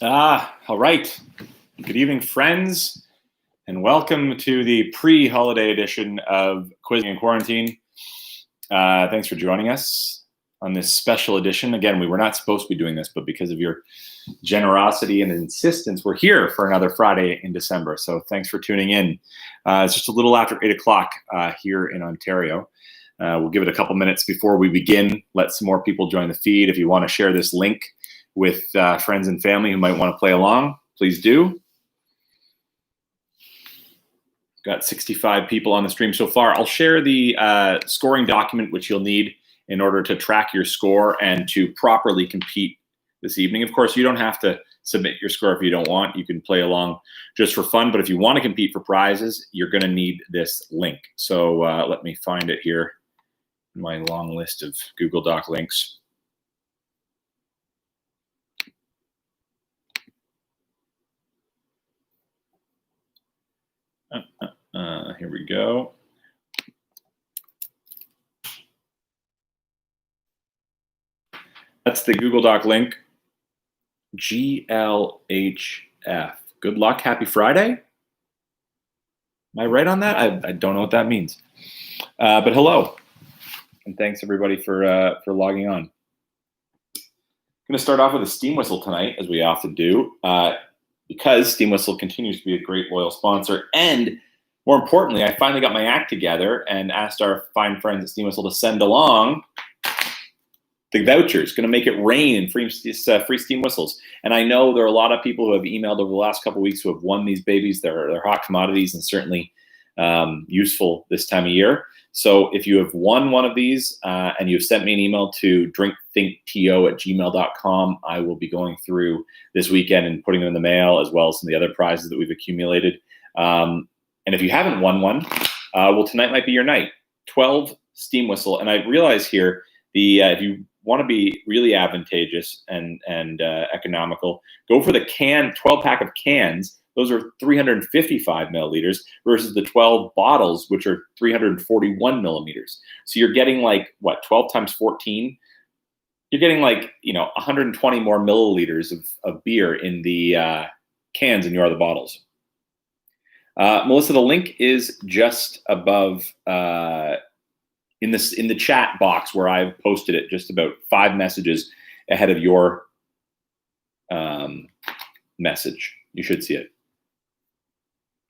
All right. Good evening, friends, and welcome to the pre-holiday edition of Quizzing in Quarantine. Thanks for joining us on this special edition. Again, we were not supposed to be doing this, but because of your generosity and insistence, we're here for another Friday in December. So thanks for tuning in. It's just a little after 8 o'clock here in Ontario. We'll give it a couple minutes before we begin. Let some more people join the feed. If you want to share this link with friends and family who might want to play along, please do. Got 65 people on the stream so far. I'll share the scoring document, which you'll need in order to track your score and to properly compete this evening. Of course, you don't have to submit your score if you don't want. You can play along just for fun. But if you want to compete for prizes, you're going to need this link. So let me find it here in my long list of Google Doc links. Here we go. That's the Google Doc link. GLHF. Good luck. Happy Friday. Am I right on that? I don't know what that means. But hello. And thanks everybody for logging on. I'm going to start off with a steam whistle tonight, as we often do, because Steam Whistle continues to be a great loyal sponsor. And more importantly, I finally got my act together and asked our fine friends at Steam Whistle to send along the vouchers. Going to make it rain in free Steam Whistles. And I know there are a lot of people who have emailed over the last couple of weeks who have won these babies. They're hot commodities and certainly useful this time of year. So if you have won one of these and you've sent me an email to drinkthinkto@gmail.com, I will be going through this weekend and putting them in the mail, as well as some of the other prizes that we've accumulated. And if you haven't won one, well, tonight might be your night. 12 Steam Whistle. And I realize here, if you want to be really advantageous and economical, go for the 12-pack of cans. Those are 355 milliliters versus the 12 bottles, which are 341 millimeters. So you're getting like, what, 12 times 14? You're getting like, 120 more milliliters of beer in the cans than you are the bottles. Melissa, the link is just above in the chat box where I've posted it, just about 5 messages ahead of your message. You should see it.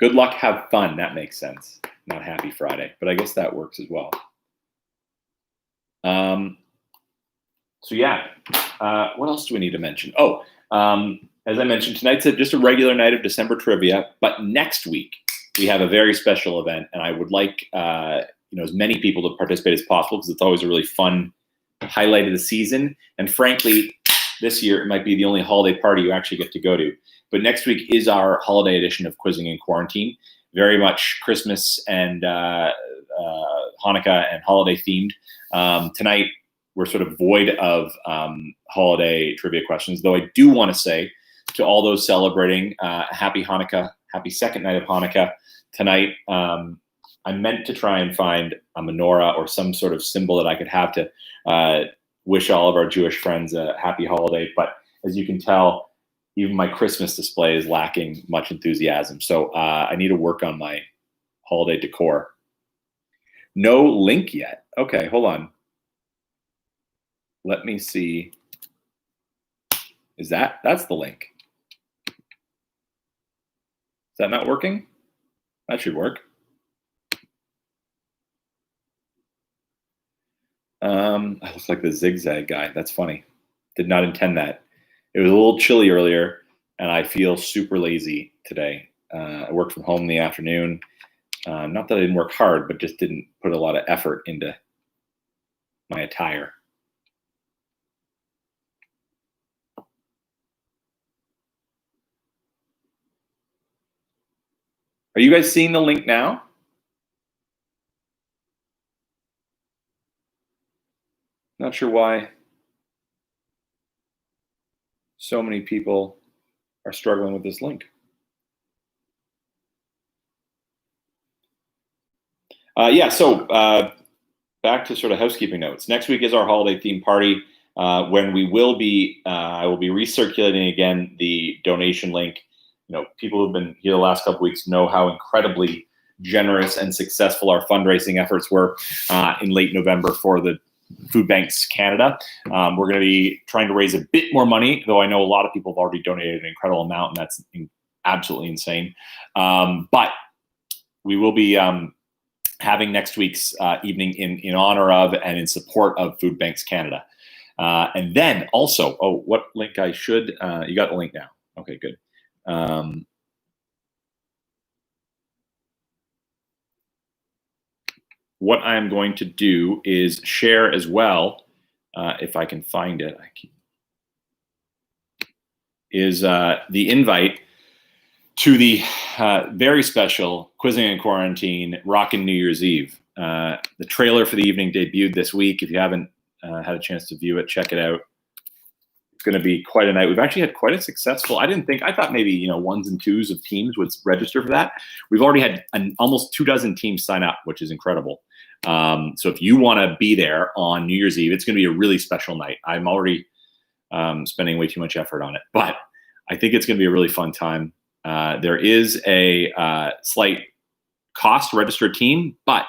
Good luck, have fun. That makes sense. Not happy Friday, but I guess that works as well. So yeah, what else do we need to mention? Oh, as I mentioned, tonight's just a regular night of December trivia, but next week we have a very special event, and I would like as many people to participate as possible, because it's always a really fun highlight of the season. And frankly, this year it might be the only holiday party you actually get to go to. But next week is our holiday edition of Quizzing in Quarantine, very much Christmas and Hanukkah and holiday themed. Tonight we're sort of void of holiday trivia questions, though I do want to say to all those celebrating, happy Hanukkah, happy second night of Hanukkah tonight. I meant to try and find a menorah or some sort of symbol that I could have to wish all of our Jewish friends a happy holiday. But as you can tell, even my Christmas display is lacking much enthusiasm. So I need to work on my holiday decor. No link yet. Okay, hold on. Let me see. That's the link. Is that not working? That should work. I look like the zigzag guy. That's funny. Did not intend that. It was a little chilly earlier, and I feel super lazy today. I worked from home in the afternoon. Not that I didn't work hard, but just didn't put a lot of effort into my attire. Are you guys seeing the link now? Not sure why so many people are struggling with this link. So back to sort of housekeeping notes. Next week is our holiday theme party. when we will be, I will be recirculating again the donation link. People who've been here the last couple weeks know how incredibly generous and successful our fundraising efforts were in late November for the Food Banks Canada. We're going to be trying to raise a bit more money, though I know a lot of people have already donated an incredible amount, and that's absolutely insane. But we will be having next week's evening in honor of and in support of Food Banks Canada. And then also, what link I should, you got the link now. Okay, good. What I'm going to do is share as well, if I can find it, is the invite to the very special Quizzing in Quarantine Rockin' New Year's Eve. The trailer for the evening debuted this week. If you haven't had a chance to view it, check it out. It's going to be quite a night. We've actually had quite a successful, I thought maybe, ones and twos of teams would register for that. We've already had almost 24 teams sign up, which is incredible. So if you want to be there on New Year's Eve, it's going to be a really special night. I'm already spending way too much effort on it, but I think it's going to be a really fun time. There is a slight cost to register a team, but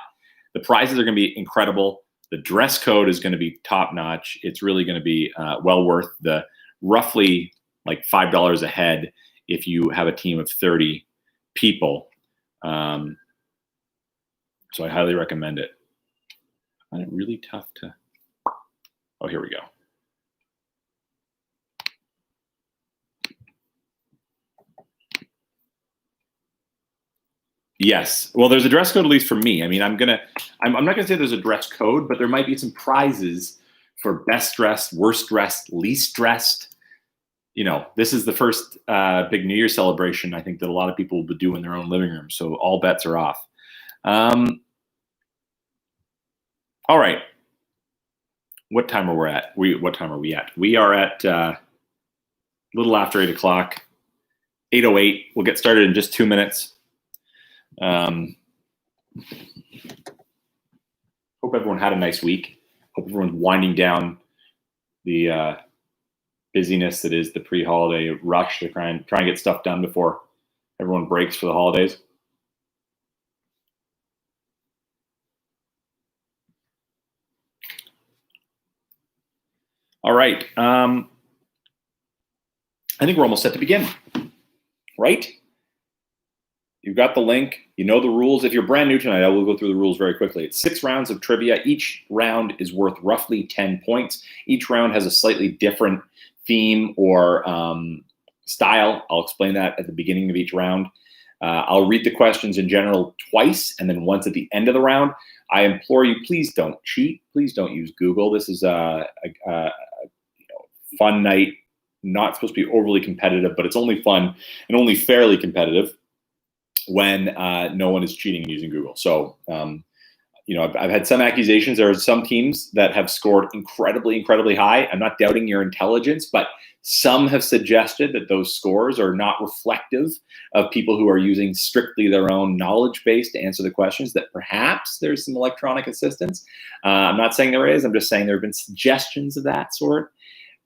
the prizes are going to be incredible. The dress code is going to be top notch. It's really going to be well worth the roughly like $5 a head if you have a team of 30 people. So I highly recommend it. I find it really tough to. Oh, here we go. Yes. Well, there's a dress code, at least for me. I mean, I'm not gonna say there's a dress code, but there might be some prizes for best dressed, worst dressed, least dressed. This is the first big New Year celebration I think that a lot of people will do in their own living room. So all bets are off. All right. What time are we at? What time are we at? We are at a little after 8 o'clock. 8:08. We'll get started in just 2 minutes. Hope everyone had a nice week. Hope everyone's winding down the busyness that is the pre-holiday rush to try and get stuff done before everyone breaks for the holidays. All right. I think we're almost set to begin, right? You've got the link. You know the rules. If you're brand new tonight, I will go through the rules very quickly. It's 6 rounds of trivia. Each round is worth roughly 10 points. Each round has a slightly different theme or style. I'll explain that at the beginning of each round. I'll read the questions in general twice, and then once at the end of the round. I implore you, please don't cheat. Please don't use Google. This is a fun night. Not supposed to be overly competitive, but it's only fun and only fairly competitive when no one is cheating and using Google. So, I've had some accusations. There are some teams that have scored incredibly, incredibly high. I'm not doubting your intelligence, but some have suggested that those scores are not reflective of people who are using strictly their own knowledge base to answer the questions, that perhaps there's some electronic assistance. I'm not saying there is. I'm just saying there have been suggestions of that sort.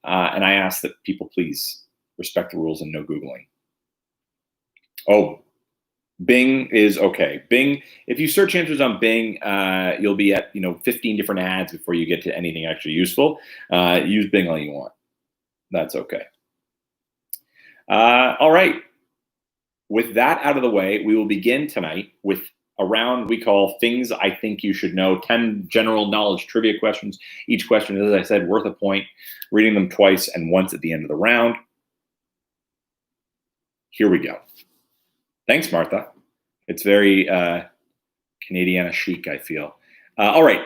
And I ask that people please respect the rules and no Googling. Oh, Bing is okay. Bing, if you search answers on Bing, you'll be at 15 different ads before you get to anything actually useful. Use Bing all you want. That's okay. All right. With that out of the way, we will begin tonight with a round we call Things I Think You Should Know. 10 general knowledge trivia questions. Each question is, as I said, worth a point. Reading them twice and once at the end of the round. Here we go. Thanks, Martha. It's very Canadiana chic, I feel. All right.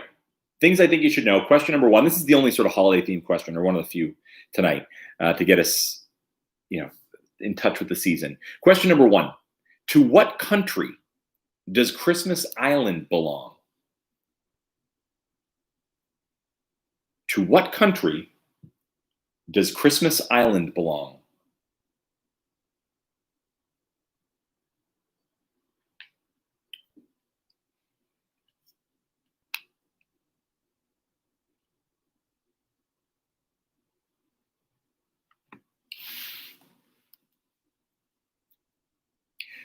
Things I think you should know. Question number 1. This is the only sort of holiday-themed question, or one of the few tonight, to get us, in touch with the season. Question number 1. To what country does Christmas Island belong? To what country does Christmas Island belong?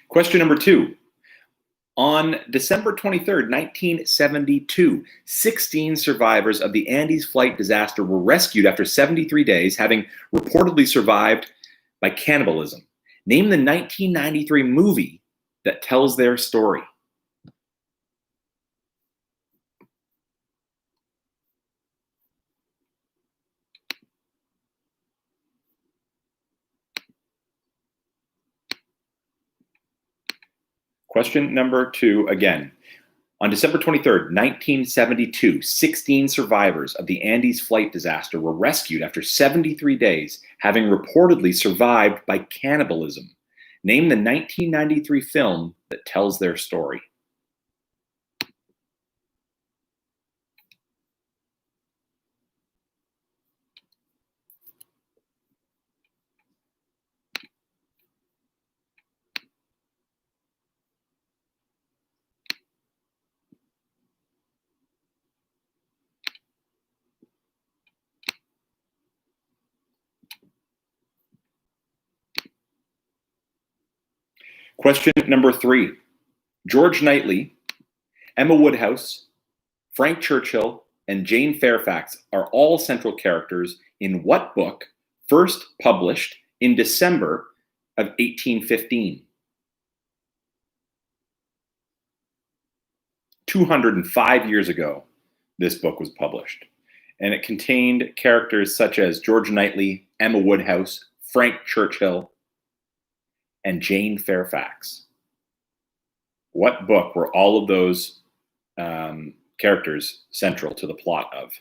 Question number 2. On December 23rd, 1972, 16 survivors of the Andes flight disaster were rescued after 73 days, having reportedly survived by cannibalism. Name the 1993 movie that tells their story. Question number 2 again. On December 23rd, 1972, 16 survivors of the Andes flight disaster were rescued after 73 days, having reportedly survived by cannibalism. Name the 1993 film that tells their story. Question number 3. George Knightley, Emma Woodhouse, Frank Churchill, and Jane Fairfax are all central characters in what book first published in December of 1815? 205 years ago, this book was published, and it contained characters such as George Knightley, Emma Woodhouse, Frank Churchill, and Jane Fairfax. What book were all of those characters central to the plot of?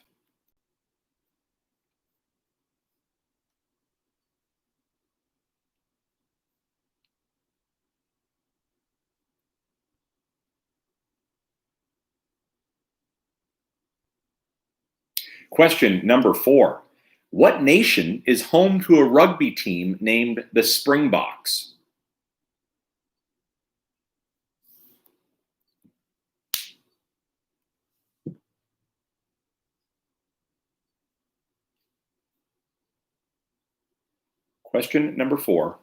Question number 4. What nation is home to a rugby team named the Springboks? Question number 4.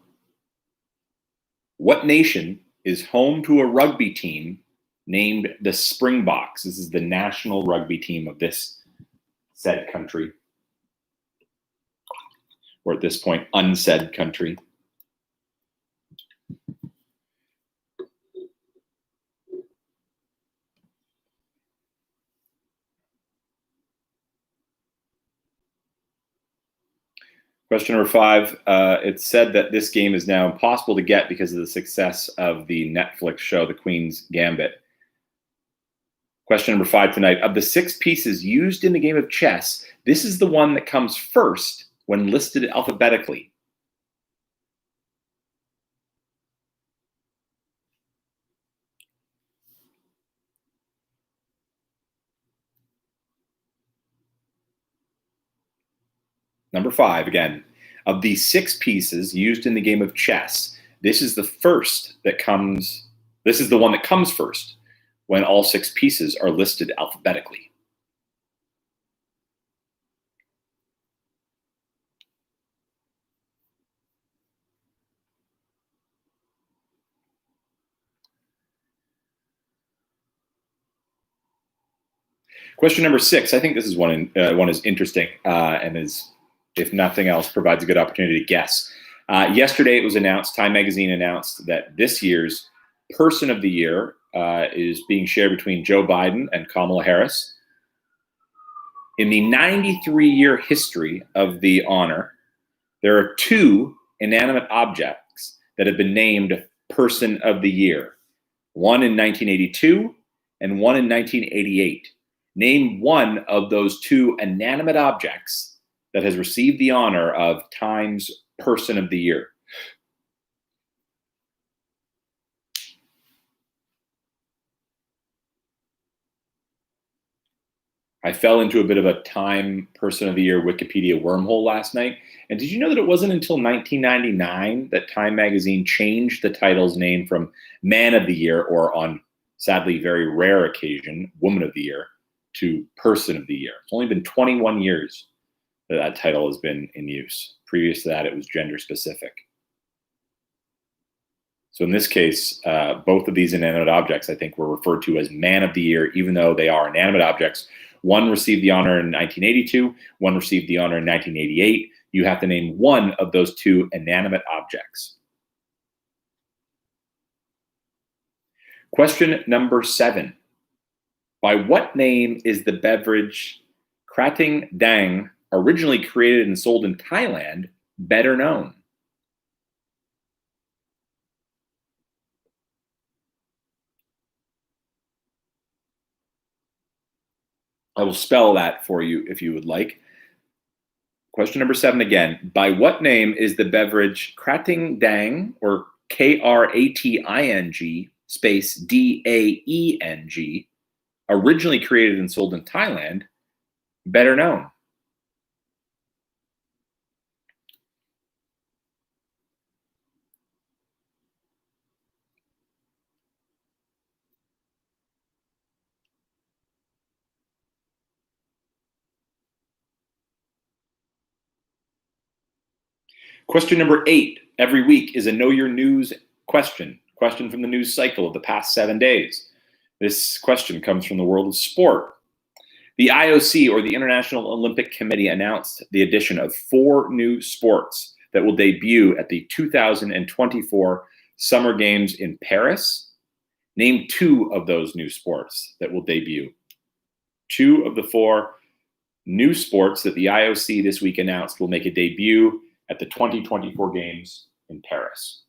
What nation is home to a rugby team named the Springboks? This is the national rugby team of this said country, or at this point, unsaid country. Question number 5, it's said that this game is now impossible to get because of the success of the Netflix show, The Queen's Gambit. Question number 5 tonight. Of the 6 pieces used in the game of chess, this is the one that comes first when listed alphabetically. Number 5 again. Of these 6 pieces used in the game of chess, this is the one that comes first when all 6 pieces are listed alphabetically. Question number 6. I think this is one is interesting and is, if nothing else, provides a good opportunity to guess. Yesterday, it was announced. Time Magazine announced that this year's Person of the Year is being shared between Joe Biden and Kamala Harris. In the 93-year history of the honor, there are 2 inanimate objects that have been named Person of the Year. One in 1982 and one in 1988. Name one of those 2 inanimate objects that has received the honor of Time's Person of the Year. I fell into a bit of a Time Person of the Year Wikipedia wormhole last night. And did you know that it wasn't until 1999 that Time Magazine changed the title's name from Man of the Year, or on sadly very rare occasion, Woman of the Year, to Person of the Year? It's only been 21 years that title has been in use. Previous to that, it was gender specific. So in this case, both of these inanimate objects, I think, were referred to as Man of the Year, even though they are inanimate objects. One received the honor in 1982, one received the honor in 1988. You have to name one of those two inanimate objects. Question number 7. By what name is the beverage Krating Dang, originally created and sold in Thailand, better known? I will spell that for you if you would like. Question number 7 again. By what name is the beverage Krating Dang, or Krating space Daeng, originally created and sold in Thailand, better known? Question number 8, every week, is a Know Your News question from the news cycle of the past 7 days. This question comes from the world of sport. The IOC, or the International Olympic Committee, announced the addition of 4 new sports that will debut at the 2024 Summer Games in Paris. Name 2 of those new sports that will debut. 2 of the 4 new sports that the IOC this week announced will make a debut at the 2024 Games in Paris.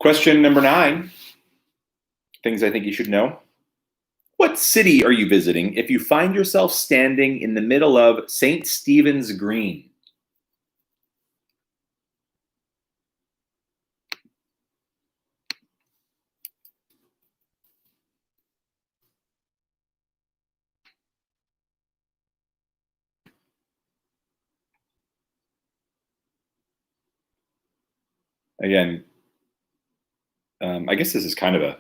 Question number 9, things I think you should know. What city are you visiting if you find yourself standing in the middle of St. Stephen's Green? Again, I guess this is kind of a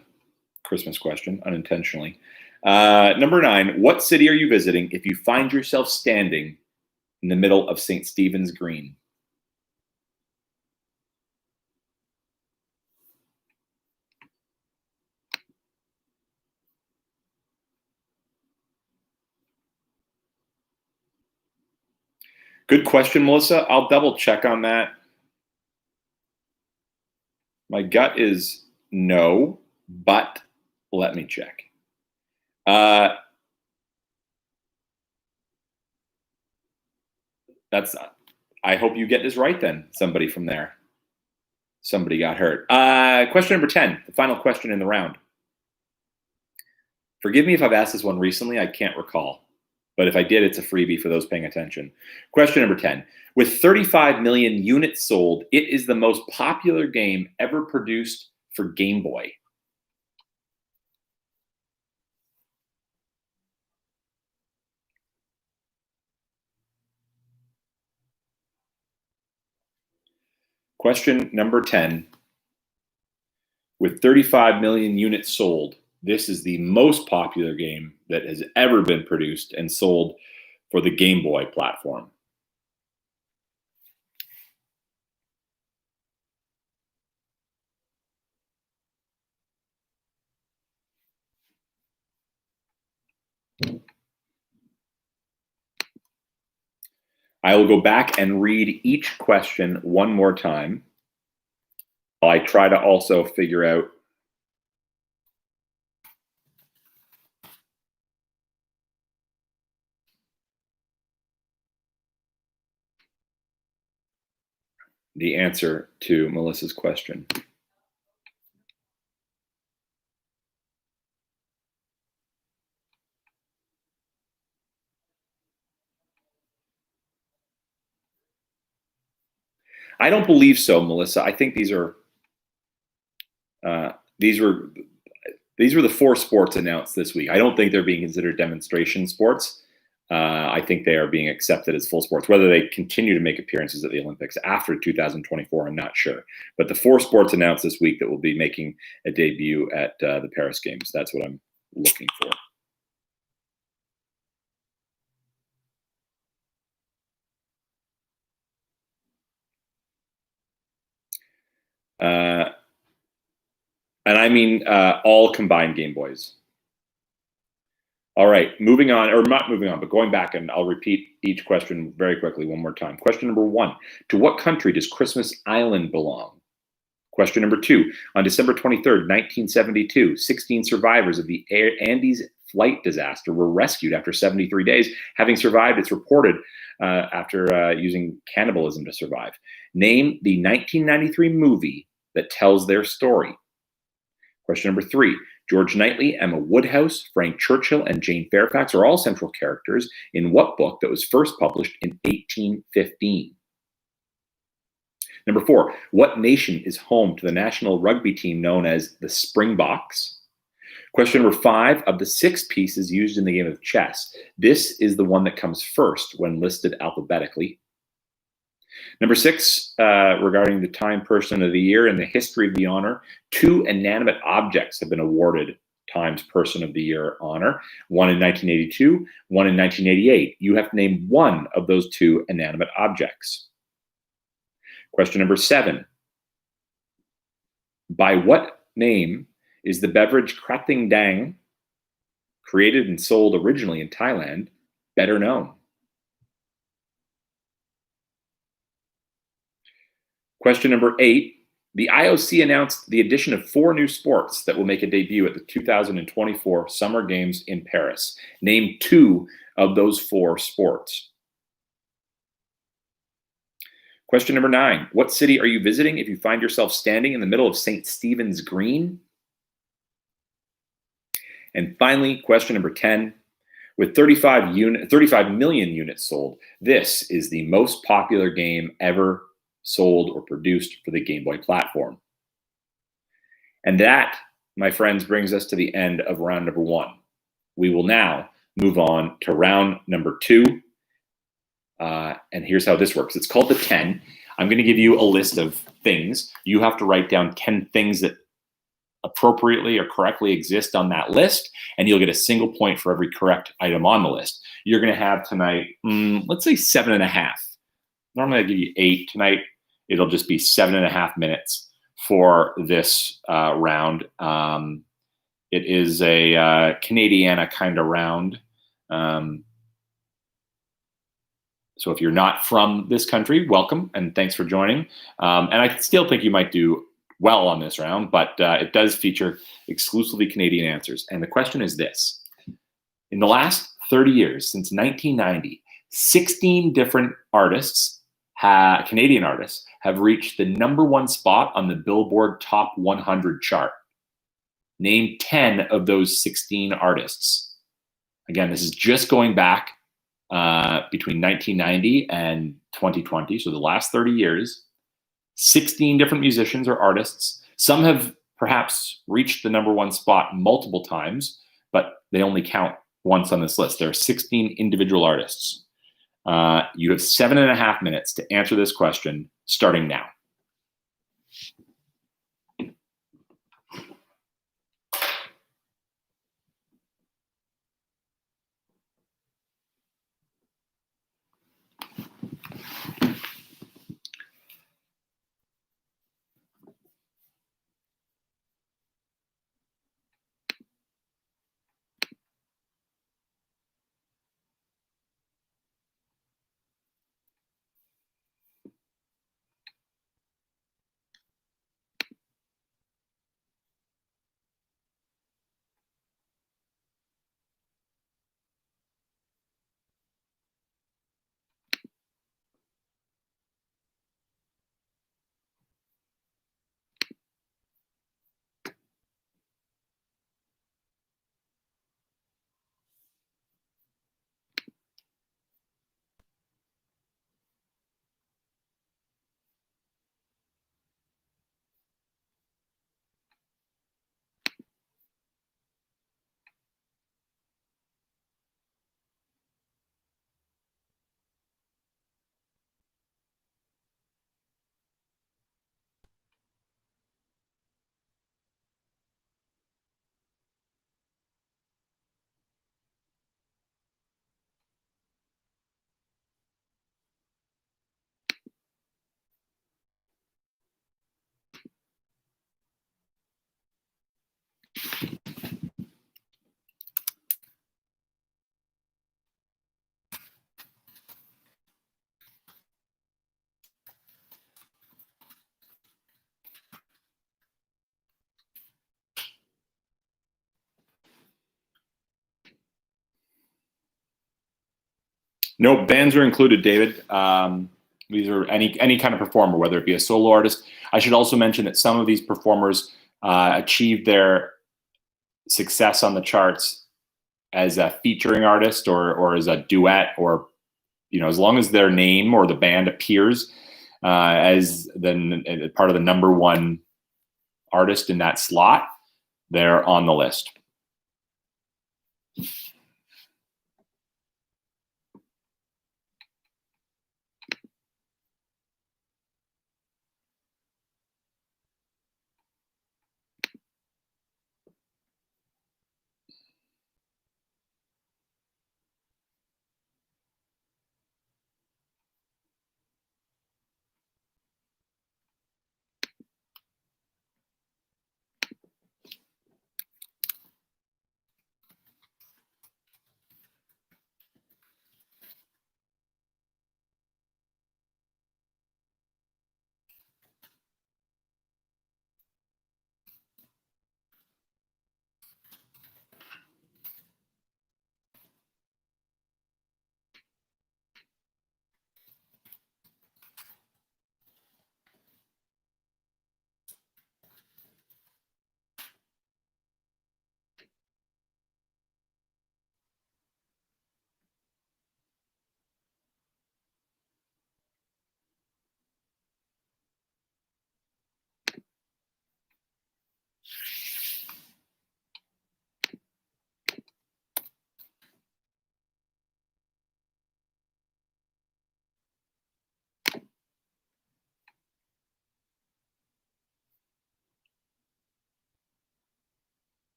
Christmas question, unintentionally. Number 9, what city are you visiting if you find yourself standing in the middle of St. Stephen's Green? Good question, Melissa. I'll double check on that. My gut is no, but let me check. I hope you get this right then, somebody from there. Somebody got hurt. Question number 10, the final question in the round. Forgive me if I've asked this one recently, I can't recall. But if I did, it's a freebie for those paying attention. Question number 10. With 35 million units sold, it is the most popular game ever produced for Game Boy. Question number 10. With 35 million units sold, this is the most popular game that has ever been produced and sold for the Game Boy platform. I will go back and read each question one more time. I try to also figure out the answer to Melissa's question. I don't believe so, Melissa. I think these were the 4 sports announced this week. I don't think they're being considered demonstration sports. I think they are being accepted as full sports. Whether they continue to make appearances at the Olympics after 2024, I'm not sure. But the 4 sports announced this week that will be making a debut at the Paris Games. That's what I'm looking for. And I mean all combined Game Boys. All right, moving on, or not moving on, but going back, and I'll repeat each question very quickly one more time. Question number 1, to what country does Christmas Island belong? Question number 2, on December 23rd, 1972, 16 survivors of the Andes flight disaster were rescued after 73 days. Having survived, it's reported, after using cannibalism to survive. Name the 1993 movie that tells their story. Question number 3, George Knightley, Emma Woodhouse, Frank Churchill, and Jane Fairfax are all central characters in what book that was first published in 1815? Number 4, what nation is home to the national rugby team known as the Springboks? Question number 5, of the 6 pieces used in the game of chess, this is the one that comes first when listed alphabetically. Number 6, regarding the Time Person of the Year in the history of the honor, 2 inanimate objects have been awarded Times Person of the Year honor, one in 1982, one in 1988. You have to name one of those 2 inanimate objects. Question number 7, by what name is the beverage Krating Dang, created and sold originally in Thailand, better known? Question number 8, the IOC announced the addition of 4 new sports that will make a debut at the 2024 Summer Games in Paris. Name 2 of those 4 sports. Question number 9, what city are you visiting if you find yourself standing in the middle of St. Stephen's Green? And finally, question number 10, with 35 million units sold, this is the most popular game ever sold or produced for the Game Boy platform. And that, my friends, brings us to the end of round number 1. We will now move on to round number 2. And here's how this works. It's called the 10. I'm going to give you a list of things. You have to write down 10 things that appropriately or correctly exist on that list, and you'll get a single point for every correct item on the list. You're going to have tonight, let's say 7.5. Normally I give you 8. Tonight it'll just be 7.5 minutes for this round. It is a Canadiana kind of round. So if you're not from this country, welcome and thanks for joining. And I still think you might do well on this round, but it does feature exclusively Canadian answers. And the question is this. In the last 30 years, since 1990, 16 different artists, Canadian artists, have reached the #1 spot on the Billboard Top 100 chart. Name 10 of those 16 artists. Again, this is just going back between 1990 and 2020, so the last 30 years. 16 different musicians or artists. Some have perhaps reached the #1 spot multiple times, but they only count once on this list. There are 16 individual artists. You have 7.5 minutes to answer this question, starting now. No, bands are included, David. These are any kind of performer, whether it be a solo artist. I should also mention that some of these performers achieved their success on the charts as a featuring artist or as a duet, or as long as their name or the band appears as part of the number one artist in that slot, they're on the list.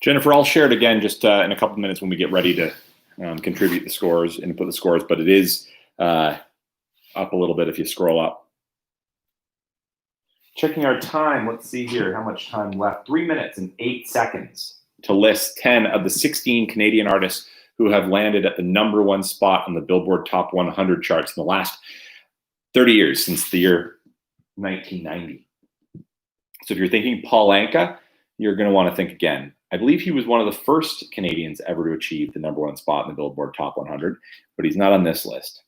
Jennifer, I'll share it again just in a couple minutes when we get ready to contribute the scores, input the scores, but it is up a little bit if you scroll up. Checking our time, let's see here how much time left. 3 minutes and 8 seconds to list 10 of the 16 Canadian artists who have landed at the number one spot on the Billboard Top 100 charts in the last 30 years, since the year 1990. So if you're thinking Paul Anka, you're going to want to think again. I believe he was one of the first Canadians ever to achieve the number one spot in the Billboard Top 100, but he's not on this list.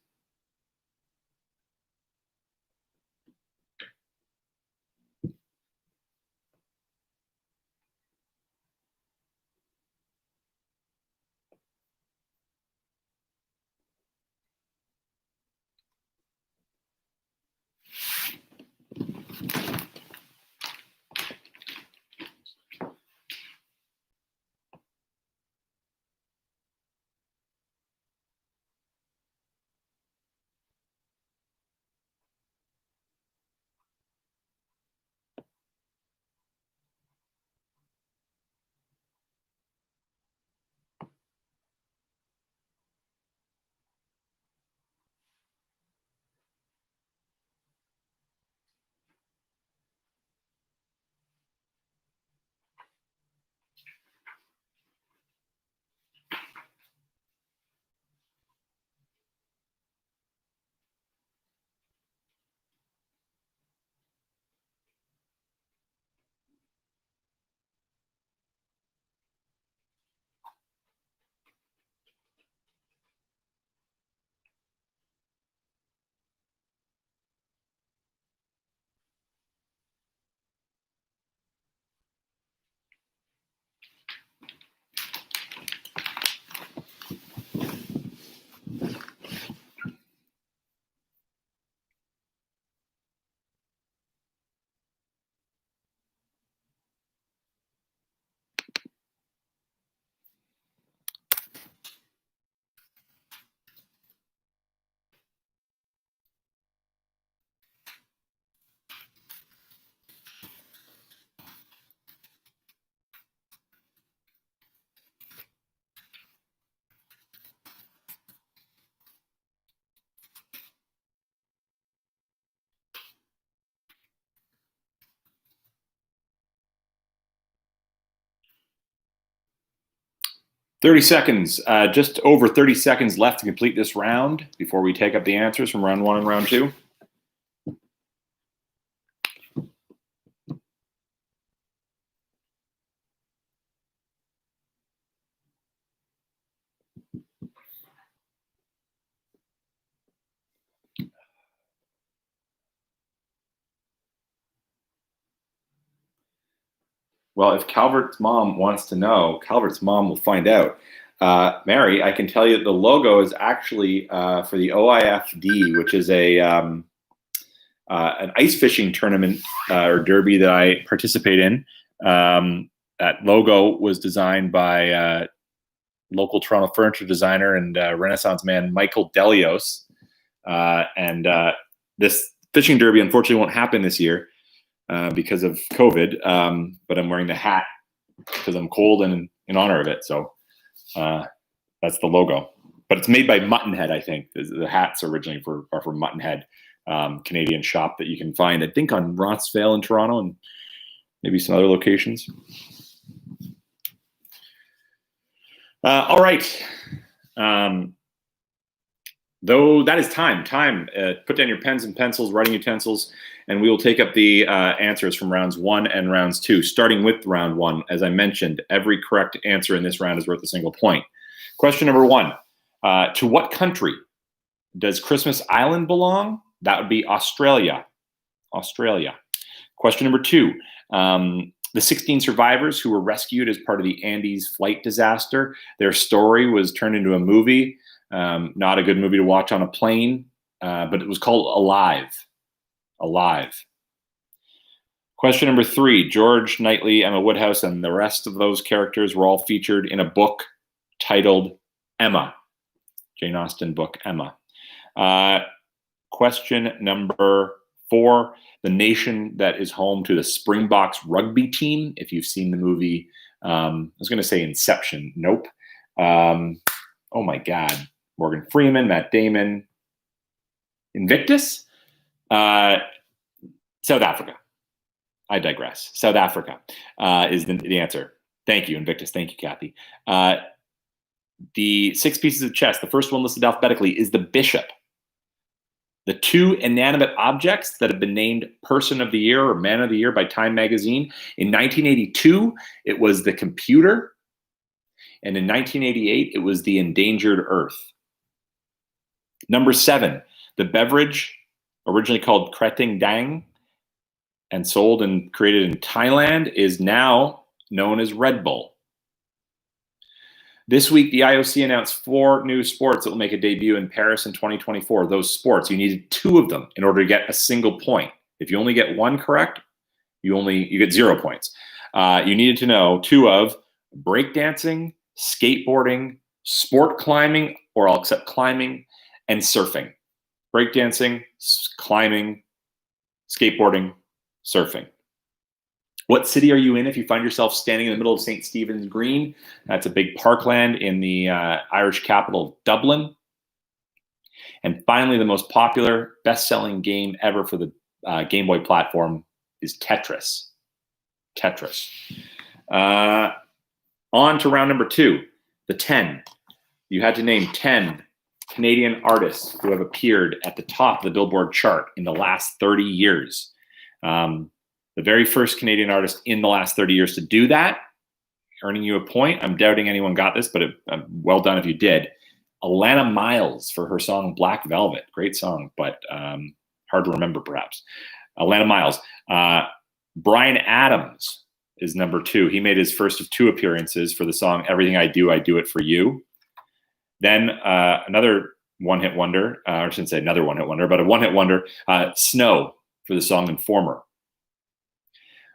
30 seconds, just over 30 seconds left to complete this round before we take up the answers from round 1 and round 2. Well, if Calvert's mom wants to know, Calvert's mom will find out. Mary, I can tell you that the logo is actually for the OIFD, which is an ice fishing tournament or derby that I participate in. That logo was designed by local Toronto furniture designer and Renaissance man Michael Delios. And this fishing derby unfortunately won't happen this year because of COVID, but I'm wearing the hat because I'm cold and in honor of it. So that's the logo. But it's made by Muttonhead, I think. The hats originally are for Muttonhead, Canadian shop that you can find, I think, on Rossvale in Toronto and maybe some other locations. All right. Though that is time. Put down your pens and pencils, writing utensils, and we will take up the answers from rounds 1 and rounds 2. Starting with round 1, as I mentioned, every correct answer in this round is worth a single point. Question number 1. To what country does Christmas Island belong? That would be Australia. Australia. Question number 2. The 16 survivors who were rescued as part of the Andes flight disaster, their story was turned into a movie. Not a good movie to watch on a plane, but it was called Alive. Alive. Question number 3. George Knightley, Emma Woodhouse, and the rest of those characters were all featured in a book titled Emma. Jane Austen book, Emma. Question number 4. The nation that is home to the Springboks rugby team. If you've seen the movie, I was going to say Inception. Nope. Oh my God. Morgan Freeman, Matt Damon. Invictus? South Africa. I digress. South Africa is the answer. Thank you, Invictus. Thank you, Kathy. The 6 pieces of chess, the first one listed alphabetically is the bishop. The 2 inanimate objects that have been named Person of the Year or Man of the Year by Time Magazine. In 1982, it was the computer. And in 1988, it was the endangered Earth. Number 7, the beverage, originally called Kreting Dang and sold and created in Thailand, is now known as Red Bull. This week, the IOC announced 4 new sports that will make a debut in Paris in 2024. Those sports, you needed 2 of them in order to get a single point. If you only get 1 correct, you get 0 points. You needed to know 2 of breakdancing, skateboarding, sport climbing, or I'll accept climbing, and surfing. Breakdancing, climbing, skateboarding, surfing. What city are you in if you find yourself standing in the middle of St. Stephen's Green? That's a big parkland in the Irish capital, Dublin. And finally, the most popular, best-selling game ever for the Game Boy platform is Tetris. Tetris. On to round number 2, the 10. You had to name 10 Canadian artists who have appeared at the top of the Billboard chart in the last 30 years. The very first Canadian artist in the last 30 years to do that, earning you a point. I'm doubting anyone got this, but well done if you did. Alana Miles for her song Black Velvet. Great song, but hard to remember perhaps. Alana Miles. Bryan Adams is number 2. He made his first of 2 appearances for the song Everything I Do It For You. Then another one-hit wonder, or I shouldn't say another one-hit wonder, but a one-hit wonder, Snow for the song Informer.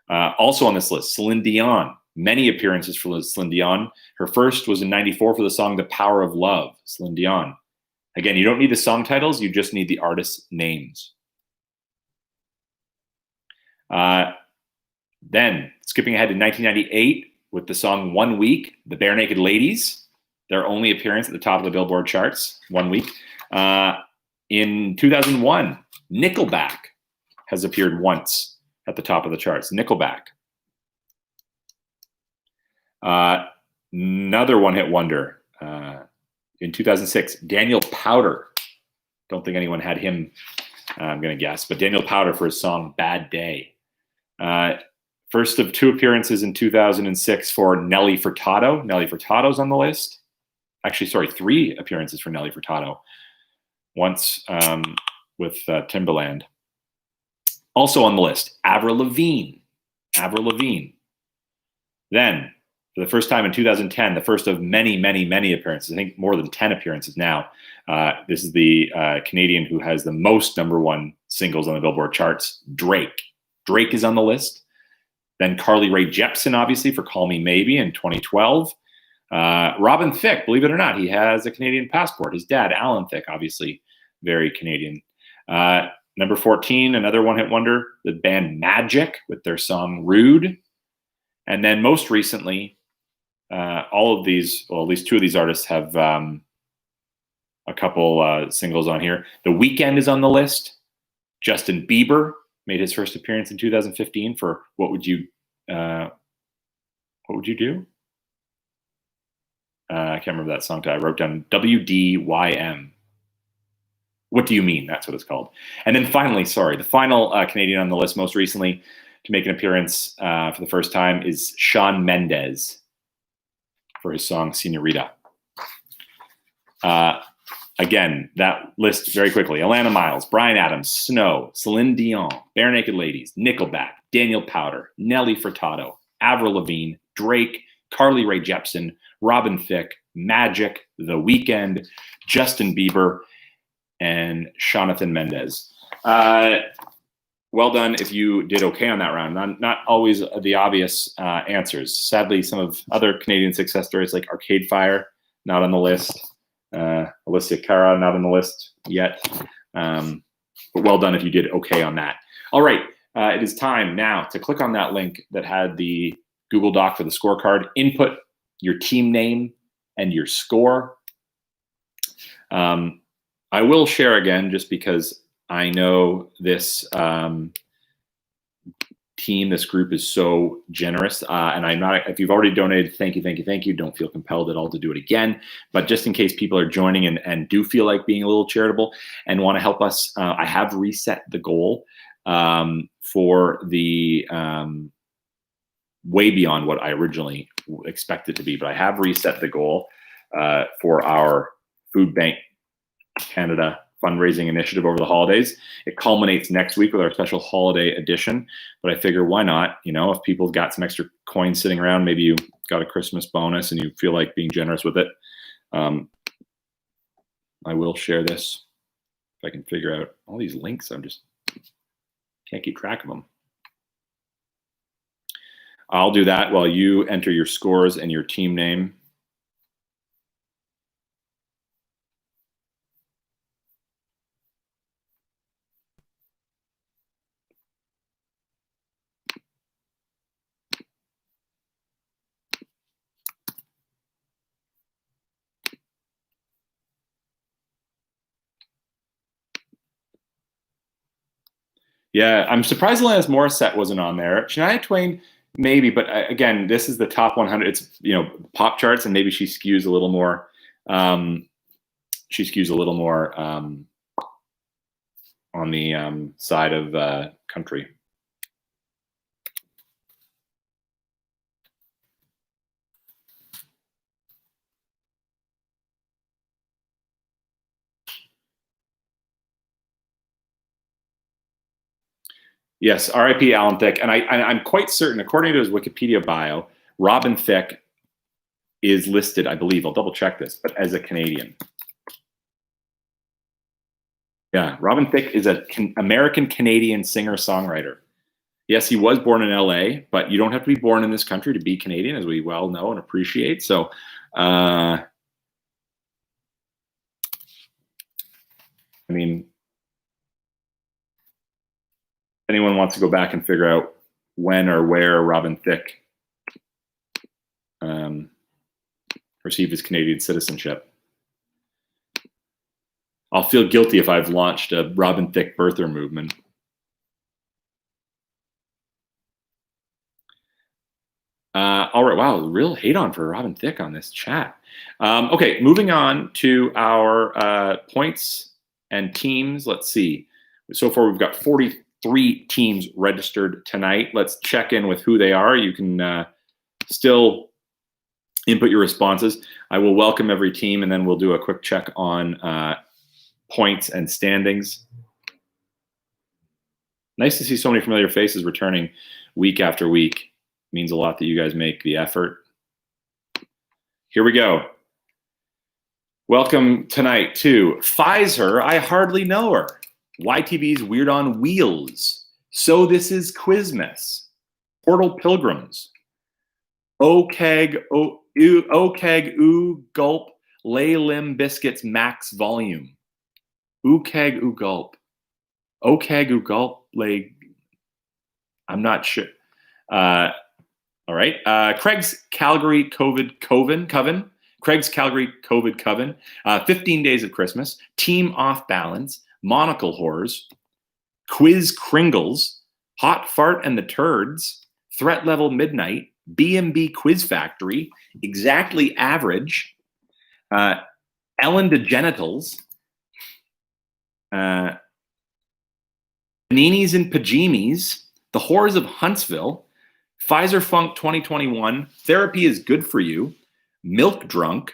Also on this list, Celine Dion. Many appearances for Celine Dion. Her first was in '94 for the song The Power of Love, Celine Dion. Again, you don't need the song titles, you just need the artists' names. Then, skipping ahead to 1998 with the song 1 Week, the Bare Naked Ladies. Their only appearance at the top of the Billboard charts, 1 week. In 2001, Nickelback has appeared once at the top of the charts. Nickelback. Another one-hit wonder in 2006, Daniel Powter. Don't think anyone had him, I'm going to guess, but Daniel Powter for his song Bad Day. First of 2 appearances in 2006 for Nelly Furtado. Nelly Furtado's on the list. Actually, sorry, 3 appearances for Nelly Furtado. Once with Timbaland. Also on the list, Avril Lavigne. Avril Lavigne. Then, for the first time in 2010, the first of many, many, many appearances, I think more than 10 appearances now. This is the Canadian who has the most #1 singles on the Billboard charts, Drake. Drake is on the list. Then Carly Rae Jepsen, obviously, for Call Me Maybe in 2012. Robin Thicke, believe it or not, he has a Canadian passport. His dad, Alan Thicke, obviously very Canadian. Number 14, another one-hit wonder, the band Magic with their song Rude. And then most recently, all of these, well, at least 2 of these artists have a couple singles on here. The Weeknd is on the list. Justin Bieber made his first appearance in 2015 for What Would You Do? I can't remember that song title. I wrote down WDYM. What Do You Mean? That's what it's called. And then finally, the final Canadian on the list most recently to make an appearance for the first time is Shawn Mendes for his song Senorita. Again, that list very quickly. Alana Miles, Bryan Adams, Snow, Celine Dion, Bare Naked Ladies, Nickelback, Daniel Powter, Nelly Furtado, Avril Lavigne, Drake, Carly Rae Jepsen, Robin Thicke, Magic, The Weeknd, Justin Bieber, and Jonathan Mendes. Well done if you did okay on that round. Not always the obvious answers. Sadly, some of other Canadian success stories like Arcade Fire, not on the list. Alicia Cara, not on the list yet. But well done if you did okay on that. All right, it is time now to click on that link that had the Google Doc for the scorecard. Input your team name and your score. I will share again just because I know this team, this group is so generous. And I'm not, if you've already donated, thank you, thank you, thank you. Don't feel compelled at all to do it again. But just in case people are joining and do feel like being a little charitable and want to help us, I have reset the goal for the way beyond what I originally expected to be. But I have reset the goal for our Food Bank Canada fundraising initiative over the holidays. It culminates next week with our special holiday edition, but I figure why not? You know, if people have got some extra coins sitting around, maybe you got a Christmas bonus and you feel like being generous with it. I will share this if I can figure out all these links. I'm just can't keep track of them. I'll do that while you enter your scores and your team name. Yeah, I'm surprised Alanis Morissette wasn't on there. Shania Twain, maybe, but again, this is the top 100. It's, you know, pop charts, and maybe she skews a little more. On the side of country. Yes, R.I.P. Alan Thicke. And I'm quite certain, according to his Wikipedia bio, Robin Thicke is listed, I believe, I'll double check this, but as a Canadian. Yeah, Robin Thicke is an American-Canadian singer-songwriter. Yes, he was born in LA, but you don't have to be born in this country to be Canadian, as we well know and appreciate. So, I mean, if anyone wants to go back and figure out when or where Robin Thicke received his Canadian citizenship, I'll feel guilty if I've launched a Robin Thicke birther movement. All right. Wow. Real hate on for Robin Thicke on this chat. Okay. Moving on to our points and teams. Let's see. So far, we've got 43 teams registered tonight. Let's check in with who they are. You can still input your responses. I will welcome every team, and then we'll do a quick check on points and standings. Nice to see so many familiar faces returning week after week. It means a lot that you guys make the effort. Here we go. Welcome tonight to Pfizer. I hardly know her. YTV's Weird on Wheels. So This Is Quizmas. Portal Pilgrims. O-Keg, Ooh Gulp, Lay Limb Biscuits Max Volume. O-Keg, Ooh Gulp. O-Keg, Ooh Gulp, Lay. I'm not sure. All right. Craig's Calgary COVID Coven. Craig's Calgary COVID Coven. 15 Days of Christmas. Team Off Balance. Monocle Horrors. Quiz Kringles. Hot Fart and the Turds. Threat Level Midnight. B&B Quiz Factory. Exactly Average. Ellen DeGenitals. Paninis and Pajamies. The Horrors of Huntsville. Pfizer Funk 2021. Therapy is Good for You. Milk Drunk.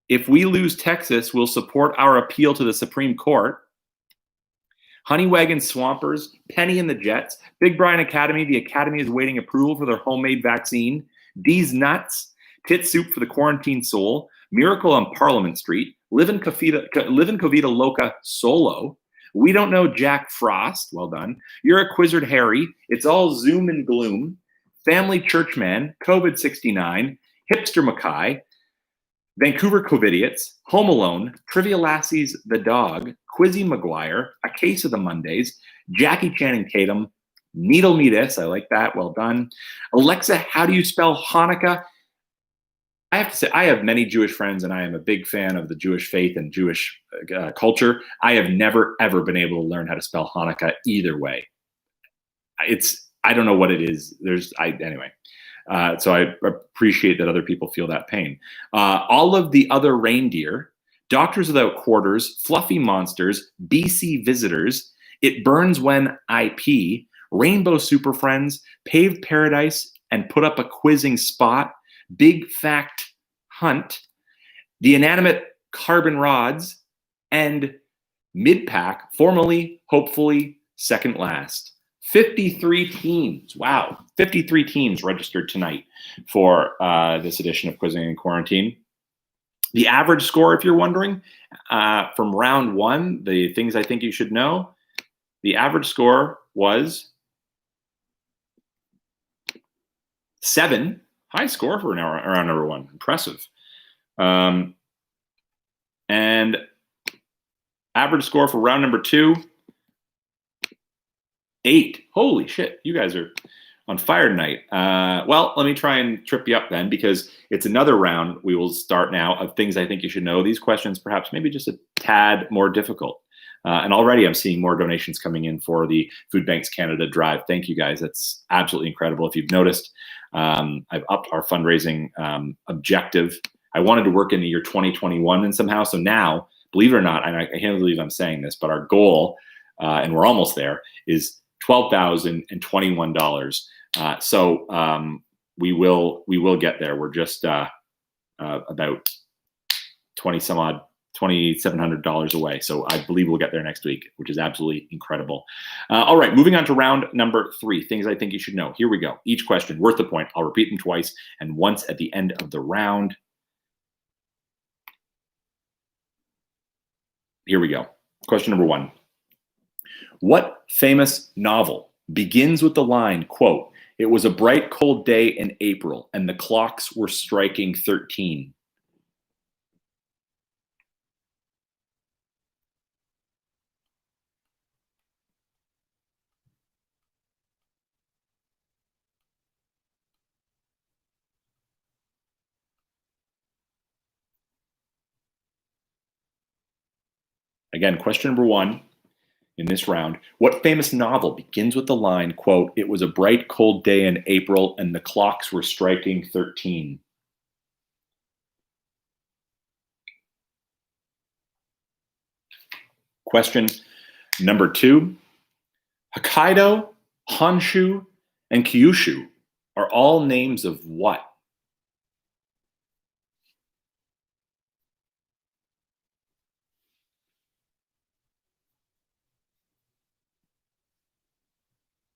If We Lose Texas, we'll support our appeal to the Supreme Court. Honeywagon Swampers. Penny and the Jets. Big Brian Academy. The Academy is waiting approval for their homemade vaccine. D's Nuts. Tit Soup for the Quarantine Soul. Miracle on Parliament Street. Live in Covita Loca Solo. We Don't Know Jack Frost. Well done. You're a Quizzard Harry. It's All Zoom and Gloom. Family Churchman. COVID 69. Hipster Mackay. Vancouver Covidiots. Home Alone. Trivia Lassies The Dog. Quizzy McGuire. A Case of the Mondays. Jackie Channing Tatum. Needle Me This. I like that. Well done. Alexa, how do you spell Hanukkah? I have to say, I have many Jewish friends, and I am a big fan of the Jewish faith and Jewish culture. I have never, ever been able to learn how to spell Hanukkah either way. I don't know what it is. Anyway. So I appreciate that other people feel that pain. All of the Other Reindeer, Doctors Without Quarters, Fluffy Monsters, BC Visitors, It Burns When I Pee, Rainbow Super Friends, Paved Paradise and Put Up a Quizzing Spot, Big Fact Hunt, The Inanimate Carbon Rods, and Mid-Pack, formerly, hopefully, second last. 53 teams. Wow. 53 teams registered tonight for this edition of Quizzing in Quarantine. The average score, if you're wondering, from round one, the things I think you should know, the average score was 7. High score for round number one. Impressive. And average score for round number 2, 8. Holy shit, you guys are on fire tonight. Well, let me try and trip you up then, because it's another round we will start now of things I think you should know. These questions perhaps maybe just a tad more difficult. And already I'm seeing more donations coming in for the Food Banks Canada Drive. Thank you guys. That's absolutely incredible. If you've noticed, I've upped our fundraising objective. I wanted to work in the year 2021 and somehow. So now, believe it or not, and I can't believe I'm saying this, but our goal, and we're almost there, is $12,021. So we will get there. We're just about $2,700 away. So I believe we'll get there next week, which is absolutely incredible. All right, moving on to round number 3, things I think you should know. Here we go. Each question worth a point. I'll repeat them twice and once at the end of the round. Here we go. Question number 1. What famous novel begins with the line, quote, "It was a bright, cold day in April, and the clocks were striking 13"? Again, question number 1. in this round. What famous novel begins with the line, quote, "It was a bright, cold day in April, and the clocks were striking 13"? Question number 2. Hokkaido, Honshu, and Kyushu are all names of what?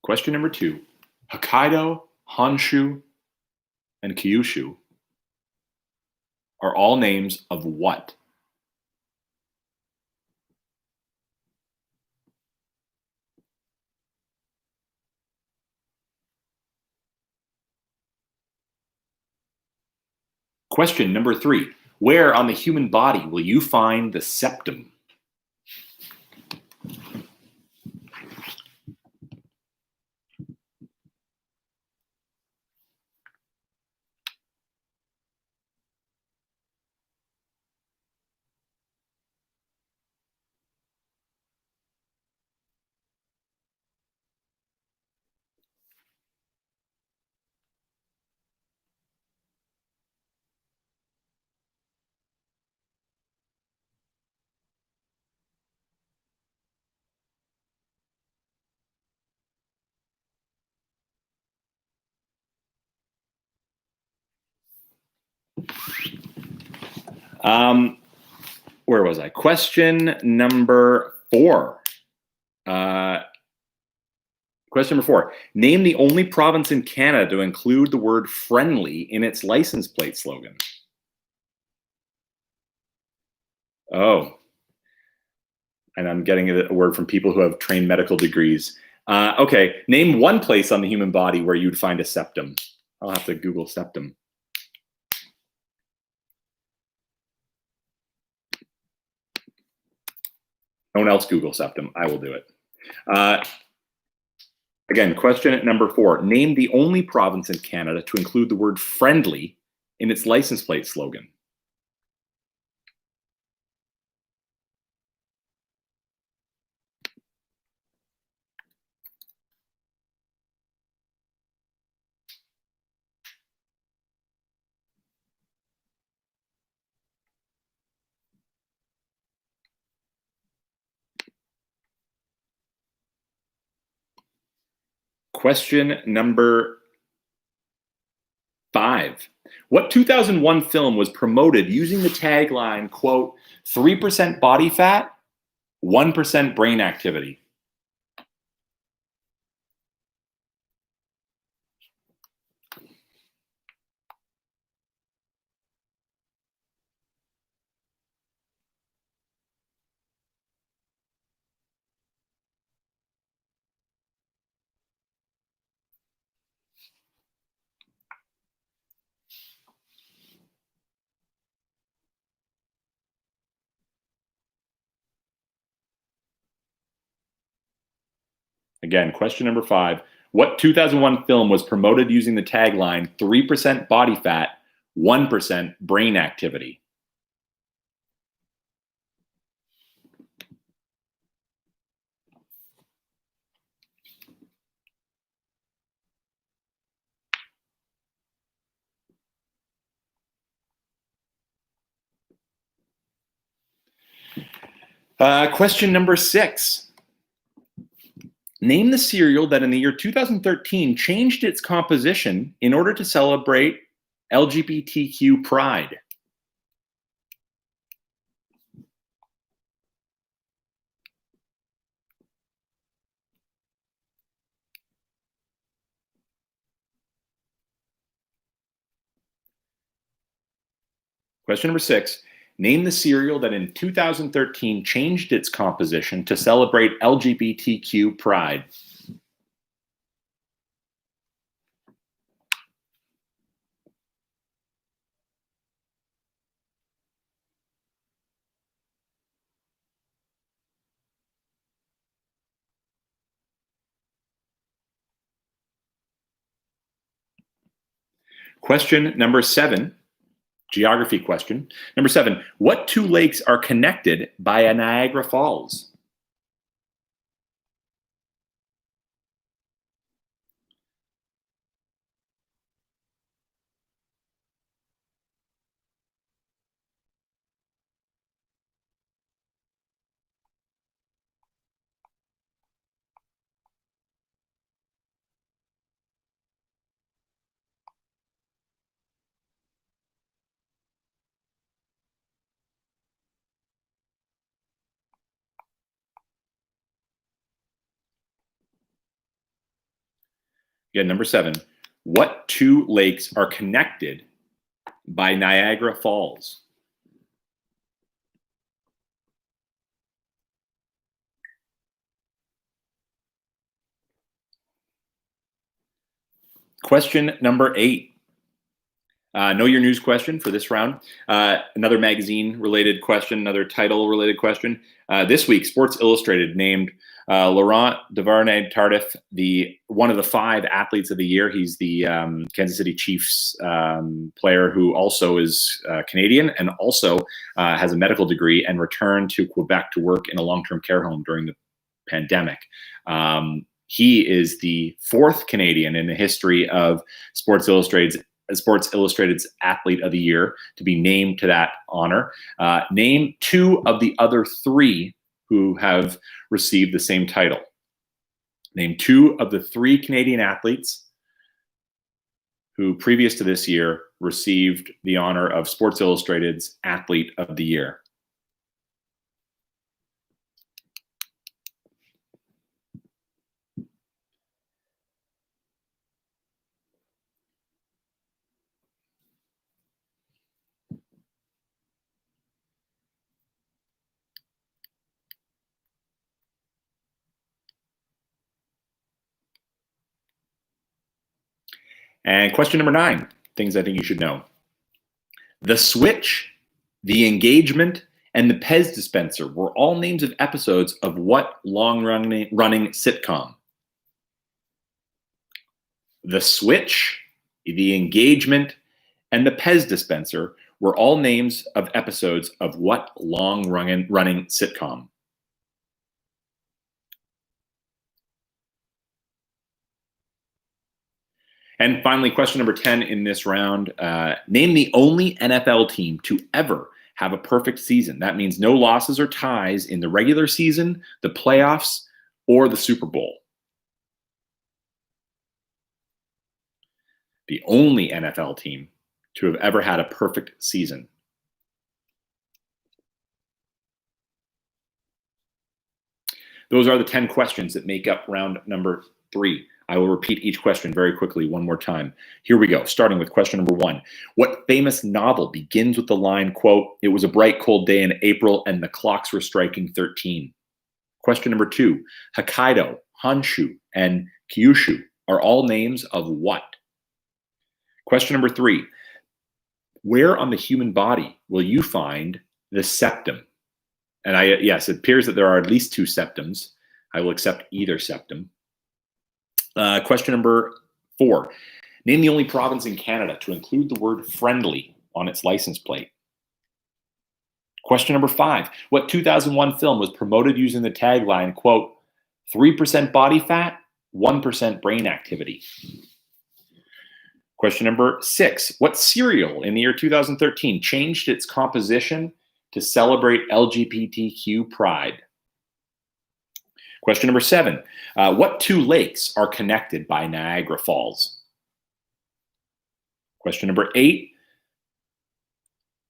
Question number 2. Hokkaido, Honshu, and Kyushu are all names of what? Question number 3. Where on the human body will you find the septum? Where was I? Question number 4. Question number 4. Name the only province in Canada to include the word friendly in its license plate slogan. Oh, and I'm getting a word from people who have trained medical degrees. Okay, name one place on the human body where you'd find a septum. I'll have to Google septum. No one else Google septum. I will do it. Again, question number 4. Name the only province in Canada to include the word friendly in its license plate slogan. Question number 5. What 2001 film was promoted using the tagline, quote, 3% body fat, 1% brain activity? Again, question number 5. What 2001 film was promoted using the tagline, 3% body fat, 1% brain activity? Question number 6. Name the cereal that in the year 2013 changed its composition in order to celebrate LGBTQ pride. Question number 6. Name the cereal that in 2013 changed its composition to celebrate LGBTQ pride. Question number 7. Geography question. Number 7. What two lakes are connected by a Niagara Falls? Again, number 7. What two lakes are connected by Niagara Falls? Question number 8. Know your news question for this round. Another magazine-related question, another title-related question. This week, Sports Illustrated named Laurent Duvernay-Tardif one of the 5 athletes of the year. He's the Kansas City Chiefs player who also is Canadian and also has a medical degree and returned to Quebec to work in a long-term care home during the pandemic. He is the 4th Canadian in the history of Sports Illustrated's Athlete of the Year to be named to that honor. Name 2 of the other 3 who have received the same title. Name 2 of the 3 Canadian athletes who, previous to this year, received the honor of Sports Illustrated's Athlete of the Year. And question number 9, things I think you should know. The Switch, The Engagement, and the Pez Dispenser were all names of episodes of what long-running sitcom? The Switch, The Engagement, and the Pez Dispenser were all names of episodes of what long-running sitcom? And finally, question number 10 in this round. Name the only NFL team to ever have a perfect season. That means no losses or ties in the regular season, the playoffs, or the Super Bowl. The only NFL team to have ever had a perfect season. Those are the 10 questions that make up round number 3. I will repeat each question very quickly one more time. Here we go, starting with question number 1. What famous novel begins with the line, quote, "It was a bright cold day in April and the clocks were striking 13"? Question number 2. Hokkaido, Honshu, and Kyushu are all names of what? Question number 3. Where on the human body will you find the septum? And yes, it appears that there are at least 2 septums. I will accept either septum. Question number 4. Name the only province in Canada to include the word friendly on its license plate. Question number 5. What 2001 film was promoted using the tagline, quote, 3% body fat, 1% brain activity? Question number 6. What cereal in the year 2013 changed its composition to celebrate LGBTQ pride? Question number 7. What 2 lakes are connected by Niagara Falls? Question number 8.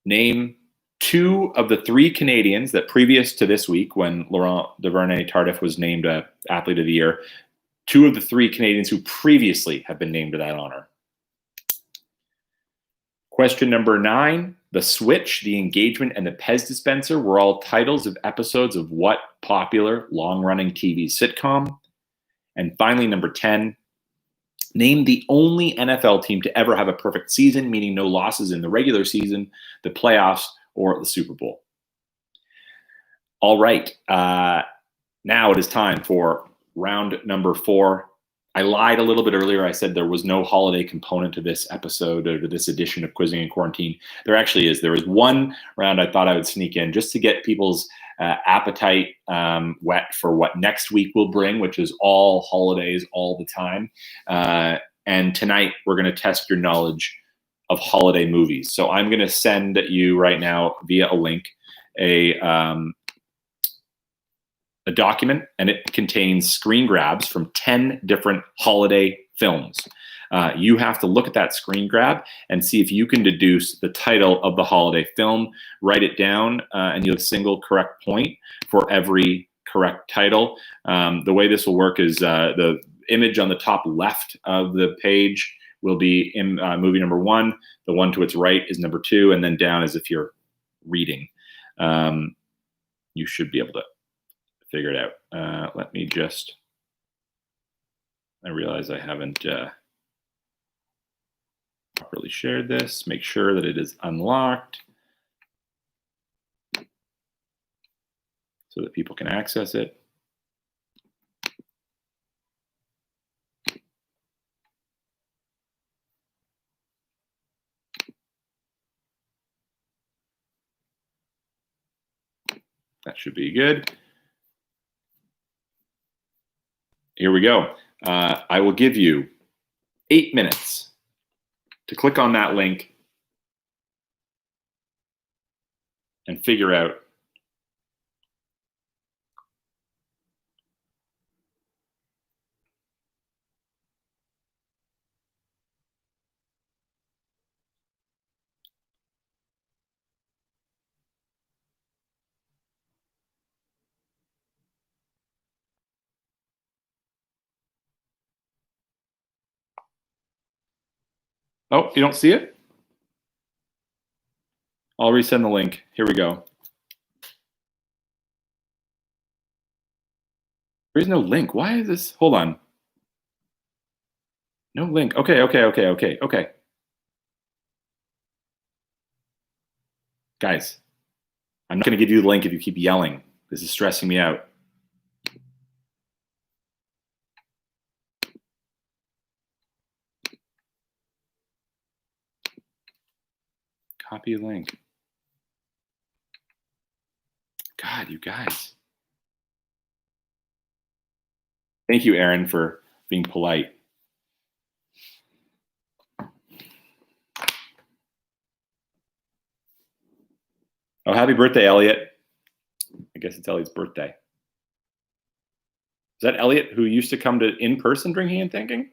Name 2 of the 3 Canadians that previous to this week, when Laurent Duvernay-Tardif was named Athlete of the Year, 2 of the 3 Canadians who previously have been named to that honor. Question number 9. The Switch, The Engagement, and the Pez Dispenser were all titles of episodes of what popular long-running TV sitcom? And finally, number 10. Name the only NFL team to ever have a perfect season, meaning no losses in the regular season, the playoffs, or the Super Bowl. All right. Now it is time for round number 4. I lied a little bit earlier. I said there was no holiday component to this episode or to this edition of Quizzing in Quarantine. There actually is. There is one round I thought I would sneak in just to get people's appetite wet for what next week will bring, which is all holidays all the time. And tonight we're going to test your knowledge of holiday movies. So I'm going to send you right now via a link a document, and it contains screen grabs from 10 different holiday films. You have to look at that screen grab and see if you can deduce the title of the holiday film, write it down, and you'll have a single correct point for every correct title. The way this will work is image on the top left of the page will be in movie number 1. The one to its right is number 2, and then down as if you're reading. You should be able to figure it out. Let me just, I realize I haven't properly shared this. Make sure that it is unlocked so that people can access it. That should be good. Here we go. I will give you 8 minutes to click on that link and figure out Oh, you don't see it? I'll resend the link. Here we go. There's no link. Why is this? Hold on. No link. Okay. Guys, I'm not going to give you the link if you keep yelling. This is stressing me out. Copy link. God, you guys. Thank you, Aaron, for being polite. Oh, happy birthday, Elliot. I guess it's Elliot's birthday. Is that Elliot who used to come to in-person drinking and thinking?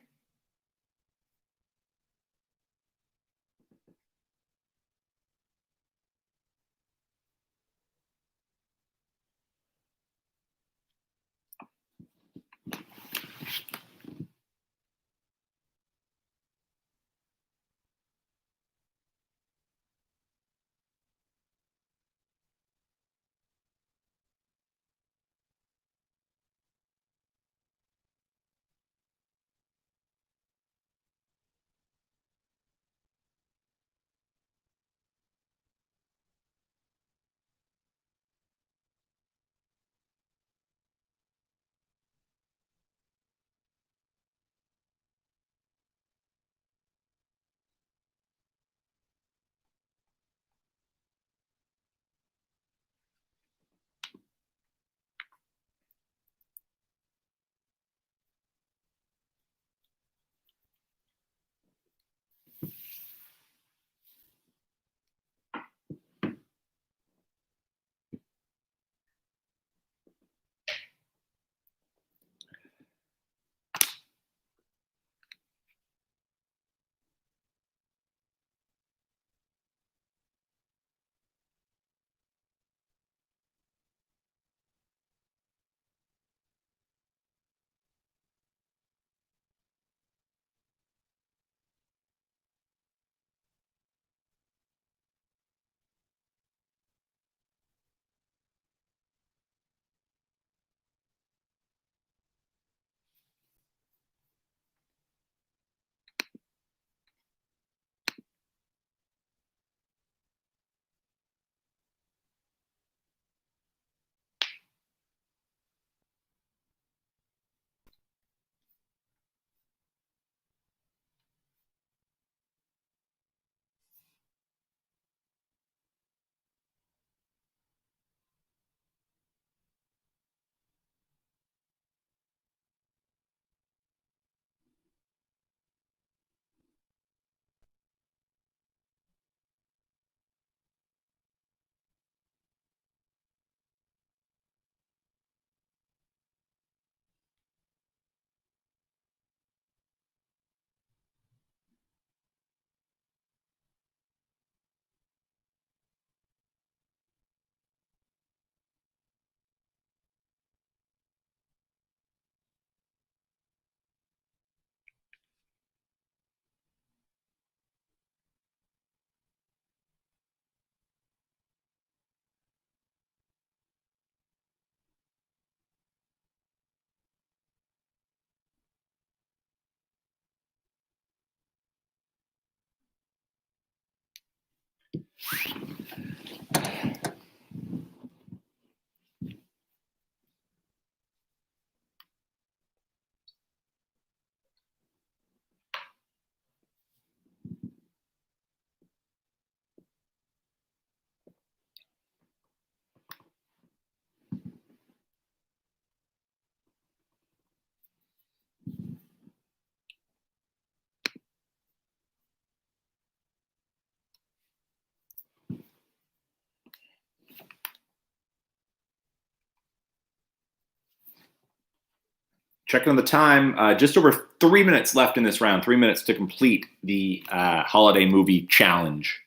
Checking on the time, just over 3 minutes left in this round. 3 minutes to complete the holiday movie challenge.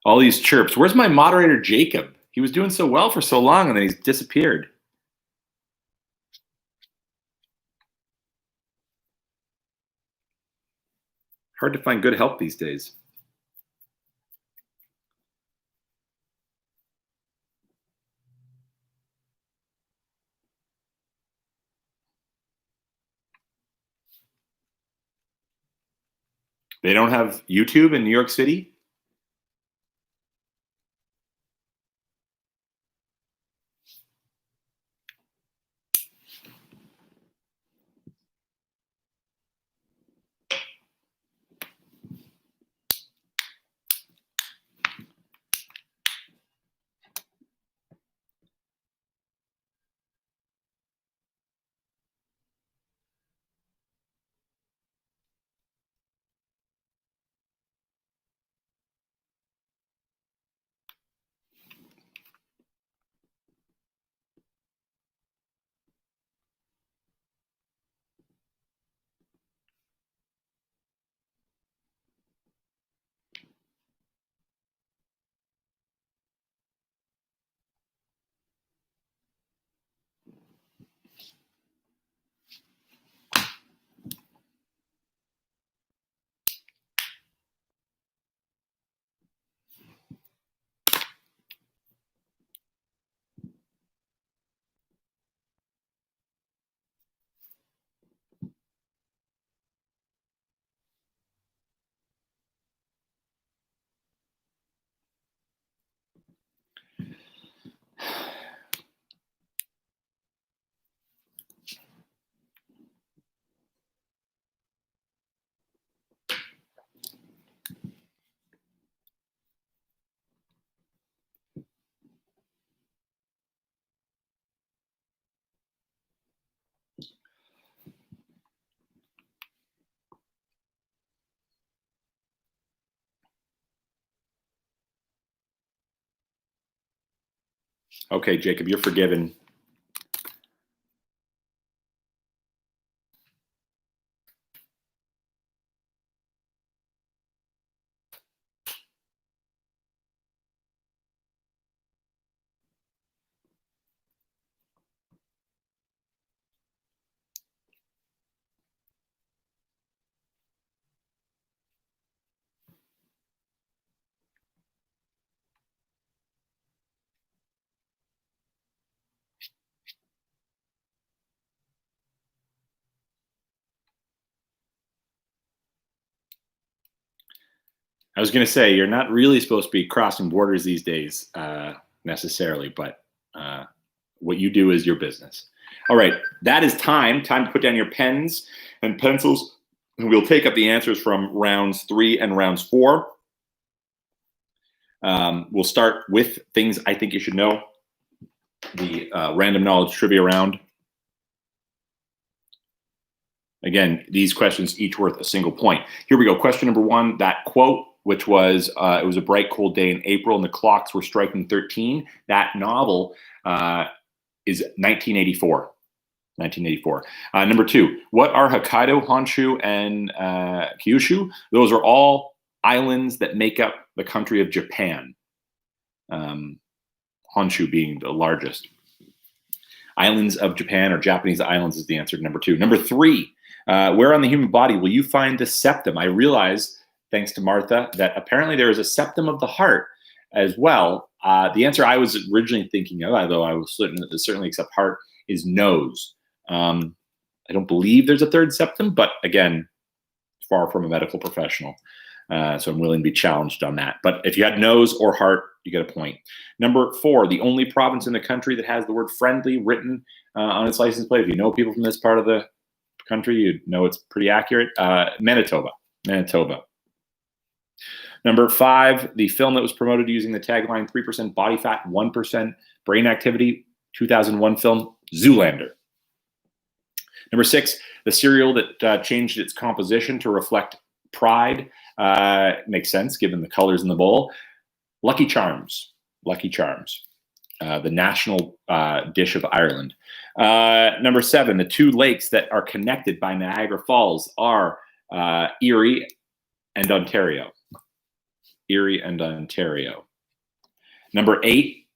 All these chirps. Where's my moderator, Jacob? He was doing so well for so long, and then he's disappeared. Hard to find good help these days. They don't have YouTube in New York City? Okay, Jacob, you're forgiven. I was going to say, you're not really supposed to be crossing borders these days necessarily, but what you do is your business. All right, that is time. Time to put down your pens and pencils. We'll take up the answers from rounds 3 and rounds 4. We'll start with things I think you should know. The random knowledge trivia round. Again, these questions each worth a single point. Here we go. Question number 1, that quote, which was, it was a bright, cold day in April and the clocks were striking 13. That novel is 1984. 1984. Number 2, what are Hokkaido, Honshu, and Kyushu? Those are all islands that make up the country of Japan. Honshu being the largest. Islands of Japan, or Japanese islands, is the answer to number 2. Number 3, where on the human body will you find the septum? I realize, thanks to Martha, that apparently there is a septum of the heart as well. The answer I was originally thinking of, although I will certainly accept heart, is nose. I don't believe there's a third septum, but again, far from a medical professional. So I'm willing to be challenged on that. But if you had nose or heart, you get a point. Number 4, the only province in the country that has the word friendly written on its license plate. If you know people from this part of the country, you know it's pretty accurate. Manitoba. Number 5, the film that was promoted using the tagline 3% body fat, 1% brain activity, 2001 film, Zoolander. Number 6, the cereal that changed its composition to reflect pride. Makes sense given the colors in the bowl. Lucky Charms. The national dish of Ireland. Number 7, the 2 lakes that are connected by Niagara Falls are Erie and Ontario. Number 8,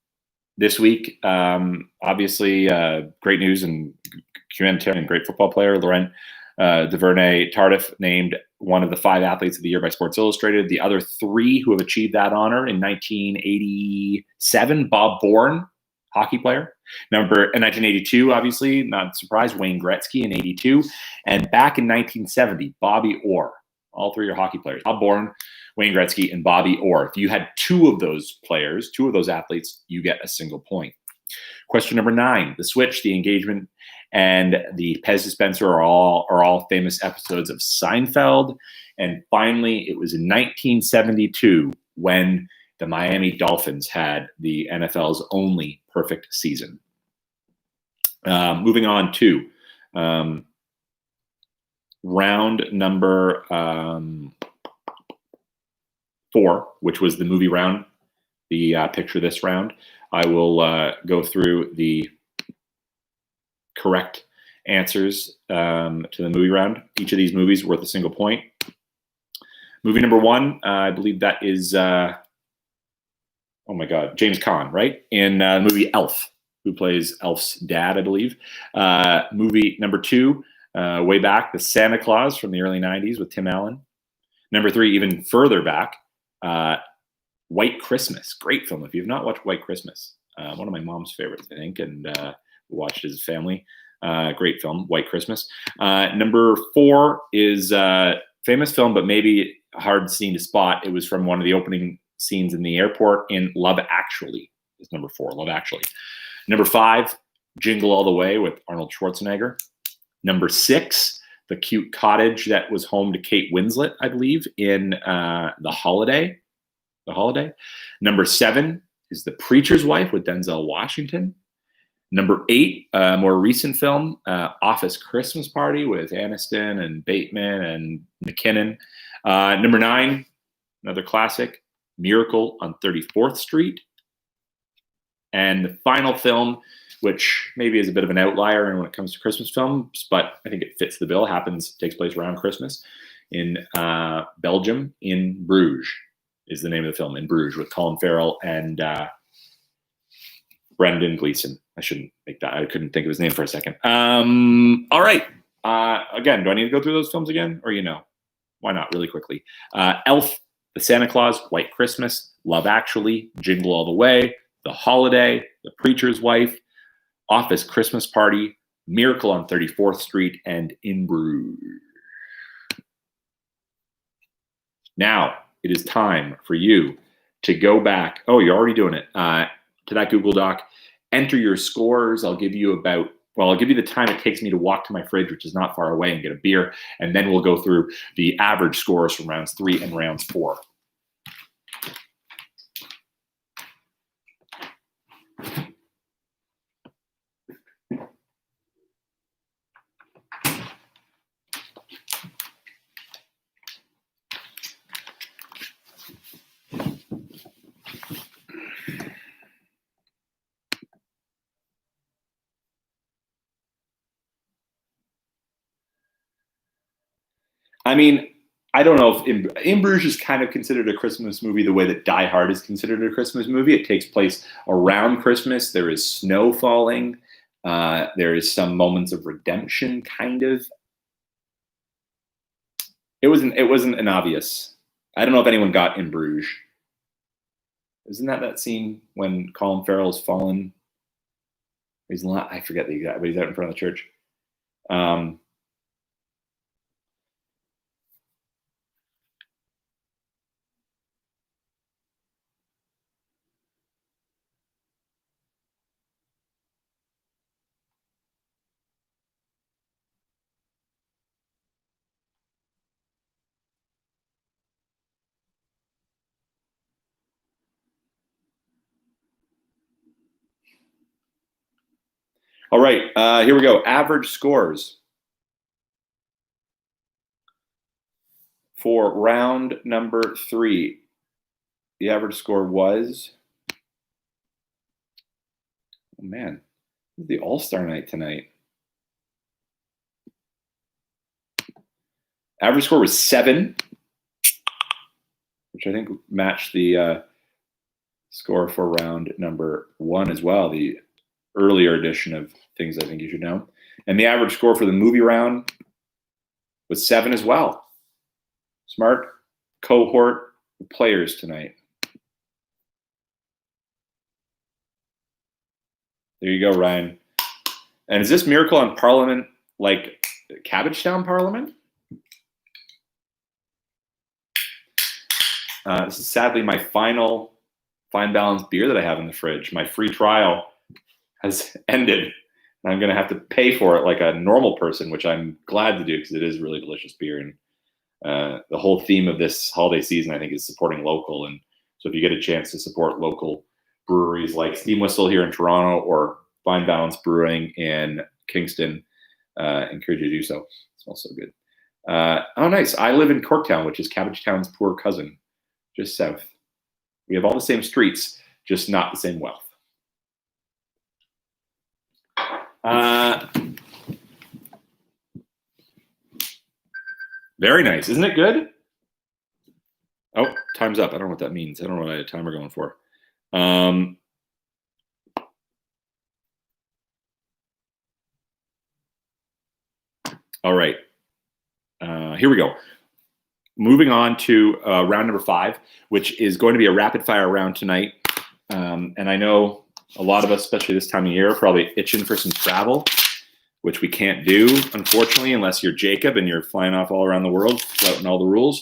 this week, obviously, great news and humanitarian, great football player, Laurent Duvernay-Tardif, named one of the 5 athletes of the year by Sports Illustrated. The other 3 who have achieved that honor in 1987, Bob Bourne, hockey player. In 1982, obviously, not surprised, Wayne Gretzky in 82. And back in 1970, Bobby Orr. All 3 are hockey players. Bob Bourne, Wayne Gretzky, and Bobby Orr. If you had 2 of those players, 2 of those athletes, you get a single point. Question number 9, the switch, the engagement, and the Pez dispenser are all famous episodes of Seinfeld. And finally, it was in 1972 when the Miami Dolphins had the NFL's only perfect season. Moving on to round number 4, which was the movie round, the picture this round. I will go through the correct answers to the movie round. Each of these movies worth a single point. Movie number 1, I believe that is, James Caan, right? In the movie Elf, who plays Elf's dad, I believe. Movie number 2, way back, The Santa Claus from the early 90s with Tim Allen. Number 3, even further back, White Christmas. Great film. If you've not watched White Christmas, one of my mom's favorites, I think, and we watched it as a family. Great film, White Christmas. Number 4 is a famous film, but maybe a hard scene to spot. It was from one of the opening scenes in the airport in Love Actually. Is number 4, Love Actually. Number 5, Jingle All the Way with Arnold Schwarzenegger. Number 6, the cute cottage that was home to Kate Winslet, I believe, in The Holiday. Number 7 is The Preacher's Wife with Denzel Washington. Number 8, a more recent film, Office Christmas Party with Aniston and Bateman and McKinnon. Number 9, another classic, Miracle on 34th Street. And the final film, which maybe is a bit of an outlier when it comes to Christmas films, but I think it fits the bill, takes place around Christmas, in Belgium, In Bruges is the name of the film, In Bruges, with Colin Farrell and Brendan Gleeson. I shouldn't make that. I couldn't think of his name for a second. All right. Again, do I need to go through those films again? Or, why not really quickly? Elf, The Santa Claus, White Christmas, Love Actually, Jingle All the Way, The Holiday, The Preacher's Wife, Office Christmas Party, Miracle on 34th Street, and In Bruges. Now, it is time for you to go back. Oh, you're already doing it. To that Google Doc. Enter your scores. I'll give you the time it takes me to walk to my fridge, which is not far away, and get a beer. And then we'll go through the average scores from rounds 3 and rounds 4. I mean, I don't know if In Bruges is kind of considered a Christmas movie the way that Die Hard is considered a Christmas movie. It takes place around Christmas. There is snow falling. There is some moments of redemption, kind of. It wasn't an obvious. I don't know if anyone got In Bruges. Isn't that scene when Colin Farrell's fallen? I forget the exact, but he's out in front of the church. All right, here we go. Average scores for round number 3. The average score was, oh man, the All-Star night tonight. Average score was 7, which I think matched the score for round number 1 as well, the earlier edition of Things I Think You Should Know. And the average score for the movie round was 7 as well. Smart cohort of players tonight. There you go, Ryan. And is this Miracle on Parliament like Cabbagetown Parliament? This is sadly my final Fine Balance beer that I have in the fridge. My free trial has ended, and I'm going to have to pay for it like a normal person, which I'm glad to do because it is really delicious beer. And the whole theme of this holiday season, I think, is supporting local. And so if you get a chance to support local breweries like Steam Whistle here in Toronto or Fine Balance Brewing in Kingston, encourage you to do so. It smells so good. Oh, nice. I live in Corktown, which is Cabbagetown's poor cousin, just south. We have all the same streets, just not the same wealth. Very nice. Isn't it good? Oh, time's up. I don't know what that means. I don't know what I had a timer going for. All right. Here we go. Moving on to round number 5, which is going to be a rapid fire round tonight. And I know a lot of us, especially this time of year, are probably itching for some travel, which we can't do, unfortunately, unless you're Jacob and you're flying off all around the world, flouting all the rules.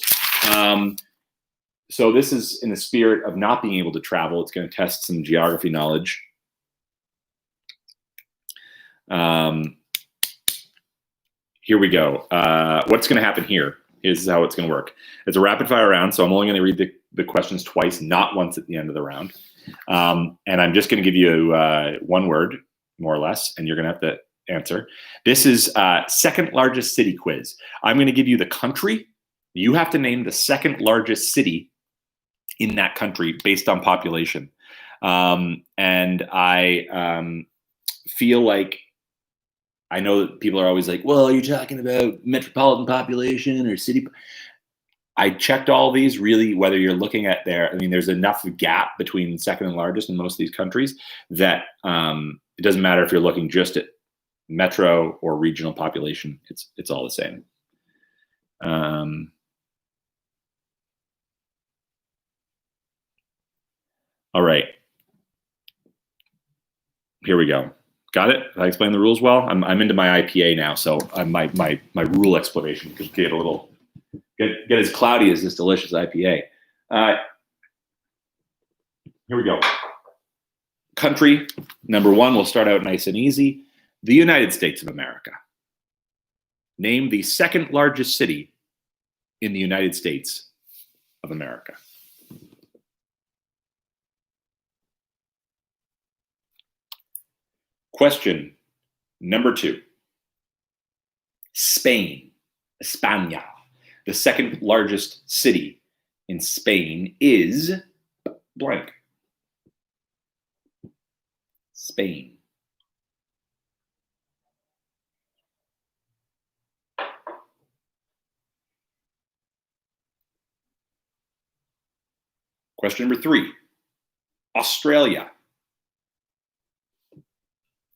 So this is in the spirit of not being able to travel. It's going to test some geography knowledge. Here we go. What's going to happen here? Here's how it's going to work. It's a rapid fire round, so I'm only going to read the questions twice, not once at the end of the round. And I'm just going to give you one word, more or less, and you're going to have to answer. This is second largest city quiz. I'm going to give you the country. You have to name the second largest city in that country based on population. And I feel like, I know that people are always like, well, are you talking about metropolitan population or city? I checked all these really, whether you're looking at there's enough gap between second and largest in most of these countries that it doesn't matter if you're looking just at metro or regional population. It's all the same. All right. Here we go. Got it? Did I explain the rules well? I'm into my IPA now, so my rule explanation could get a little get as cloudy as this delicious IPA. Here we go. Country number 1. We'll start out nice and easy. The United States of America. Name the second largest city in the United States of America. Question number 2. Spain, España. The second largest city in Spain is blank. Spain. Question number 3. Australia.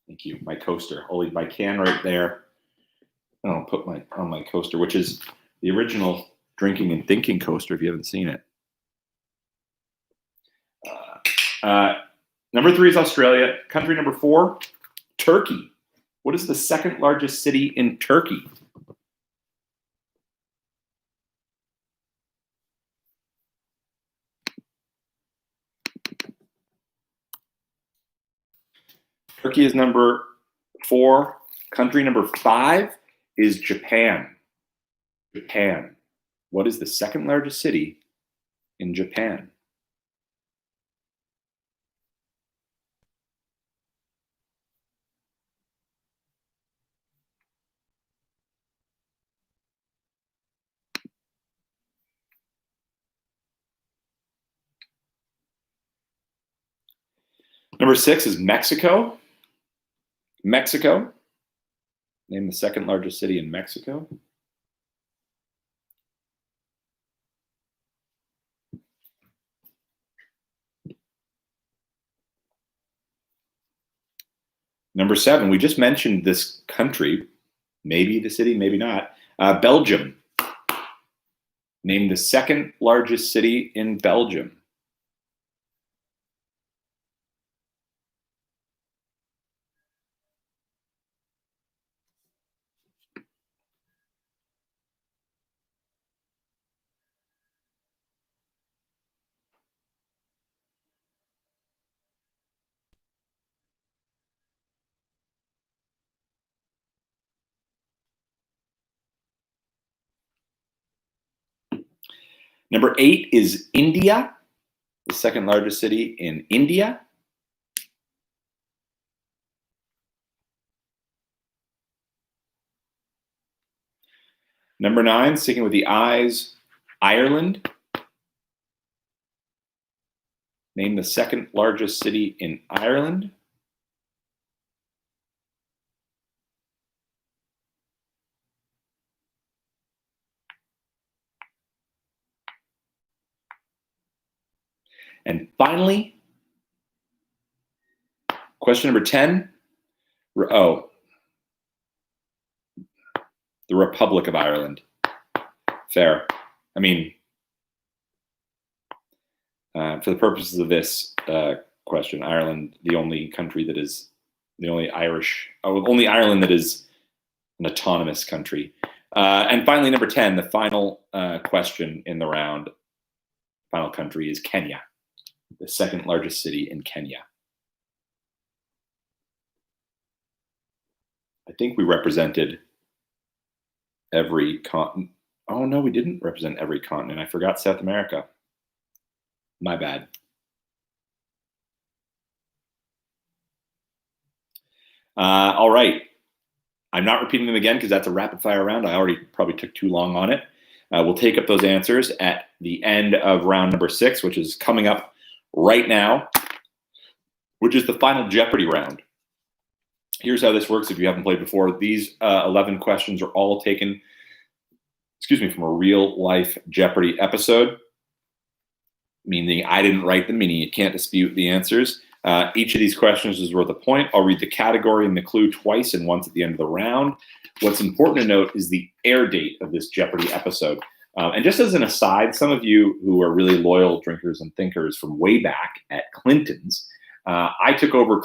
Thank you. My coaster. I'll leave my can right there. I'll put on my coaster, which is the original Drinking and Thinking coaster, if you haven't seen it. Number 3 is Australia. Country number 4, Turkey. What is the second largest city in Turkey? Turkey is number 4. Country number 5 is Japan. Japan. What is the second largest city in Japan? Number 6 is Mexico. Mexico. Name the second largest city in Mexico. Number 7, we just mentioned this country, maybe the city, maybe not. Belgium. Name the second largest city in Belgium. Number 8 is India, the second largest city in India. Number 9, sticking with the I's, Ireland. Name the second largest city in Ireland. And finally, question number 10. Oh, the Republic of Ireland. Fair. I mean, for the purposes of this question, Ireland, the only country that is the only only Ireland that is an autonomous country. And finally, number 10, the final question in the round, final country is Kenya, the second largest city in Kenya. I think we represented every continent. Oh, no, we didn't represent every continent. I forgot South America. My bad. All right. I'm not repeating them again because that's a rapid fire round. I already probably took too long on it. We'll take up those answers at the end of round number 6, which is coming up right now, which is the final Jeopardy round. Here's how this works if you haven't played before. These 11 questions are all taken, from a real life Jeopardy episode, meaning I didn't write them, meaning you can't dispute the answers. Each of these questions is worth a point. I'll read the category and the clue twice and once at the end of the round. What's important to note is the air date of this Jeopardy episode. And just as an aside, some of you who are really loyal drinkers and thinkers from way back at Clinton's, I took over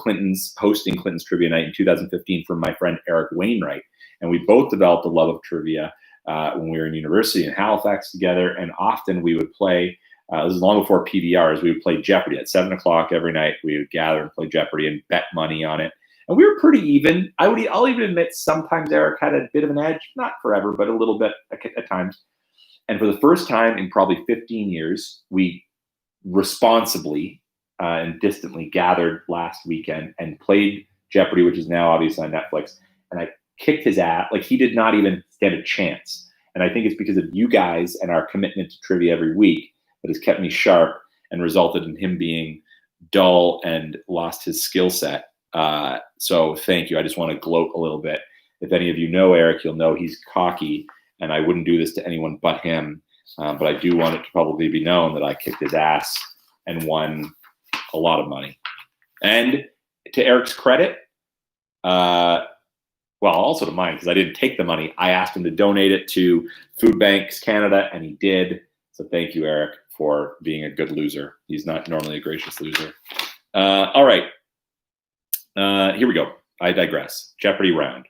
hosting Clinton's Trivia Night in 2015 from my friend Eric Wainwright. And we both developed a love of trivia when we were in university in Halifax together. And often we would play, this is long before PBRs, we would play Jeopardy at 7 o'clock every night. We would gather and play Jeopardy and bet money on it. And we were pretty even. I'll even admit sometimes Eric had a bit of an edge, not forever, but a little bit at times. And for the first time in probably 15 years, we responsibly and distantly gathered last weekend and played Jeopardy, which is now obviously on Netflix. And I kicked his ass. Like, he did not even stand a chance. And I think it's because of you guys and our commitment to trivia every week that has kept me sharp and resulted in him being dull and lost his skill set. So thank you. I just want to gloat a little bit. If any of you know Eric, you'll know he's cocky, and I wouldn't do this to anyone but him. But I do want it to probably be known that I kicked his ass and won a lot of money. And to Eric's credit, well, also to mine, because I didn't take the money. I asked him to donate it to Food Banks Canada, and he did. So thank you, Eric, for being a good loser. He's not normally a gracious loser. All right. Here we go. I digress. Jeopardy round.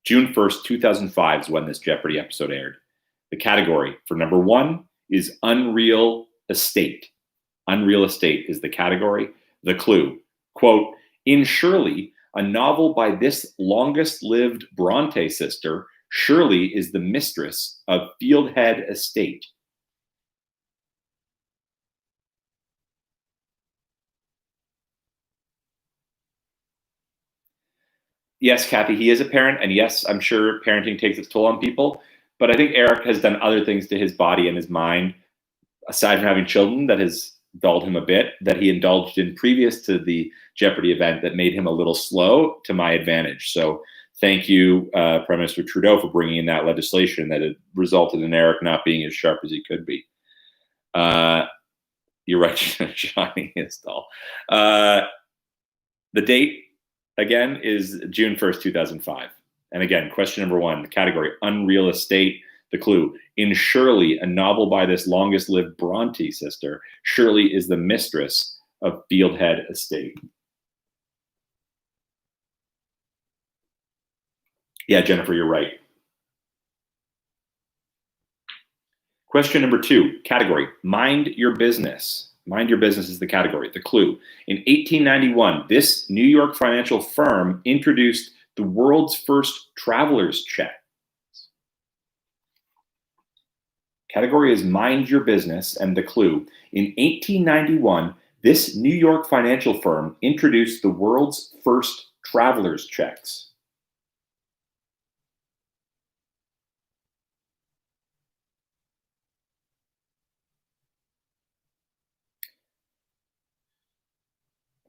June 1st, 2005 is when this Jeopardy episode aired. The category for number 1 is Unreal Estate. Unreal Estate is the category. The clue, quote, in Shirley, a novel by this longest-lived Bronte sister, Shirley is the mistress of Fieldhead Estate. Yes, Kathy, he is a parent, and yes, I'm sure parenting takes its toll on people, but I think Eric has done other things to his body and his mind, aside from having children, that has dulled him a bit that he indulged in previous to the Jeopardy event that made him a little slow to my advantage. So thank you, Prime Minister Trudeau, for bringing in that legislation that had resulted in Eric not being as sharp as he could be. You're right, Johnny is dull. The date, again, is June 1st, 2005. And again, question number 1, the category, unreal estate. The clue, in Shirley, a novel by this longest-lived Bronte sister, Shirley is the mistress of Fieldhead Estate. Yeah, Jennifer, you're right. Question number 2, category, mind your business. Mind your business is the category. The clue, in 1891, this New York financial firm introduced the world's first traveler's check. Category is mind your business, and the clue, in 1891, this New York financial firm introduced the world's first traveler's checks.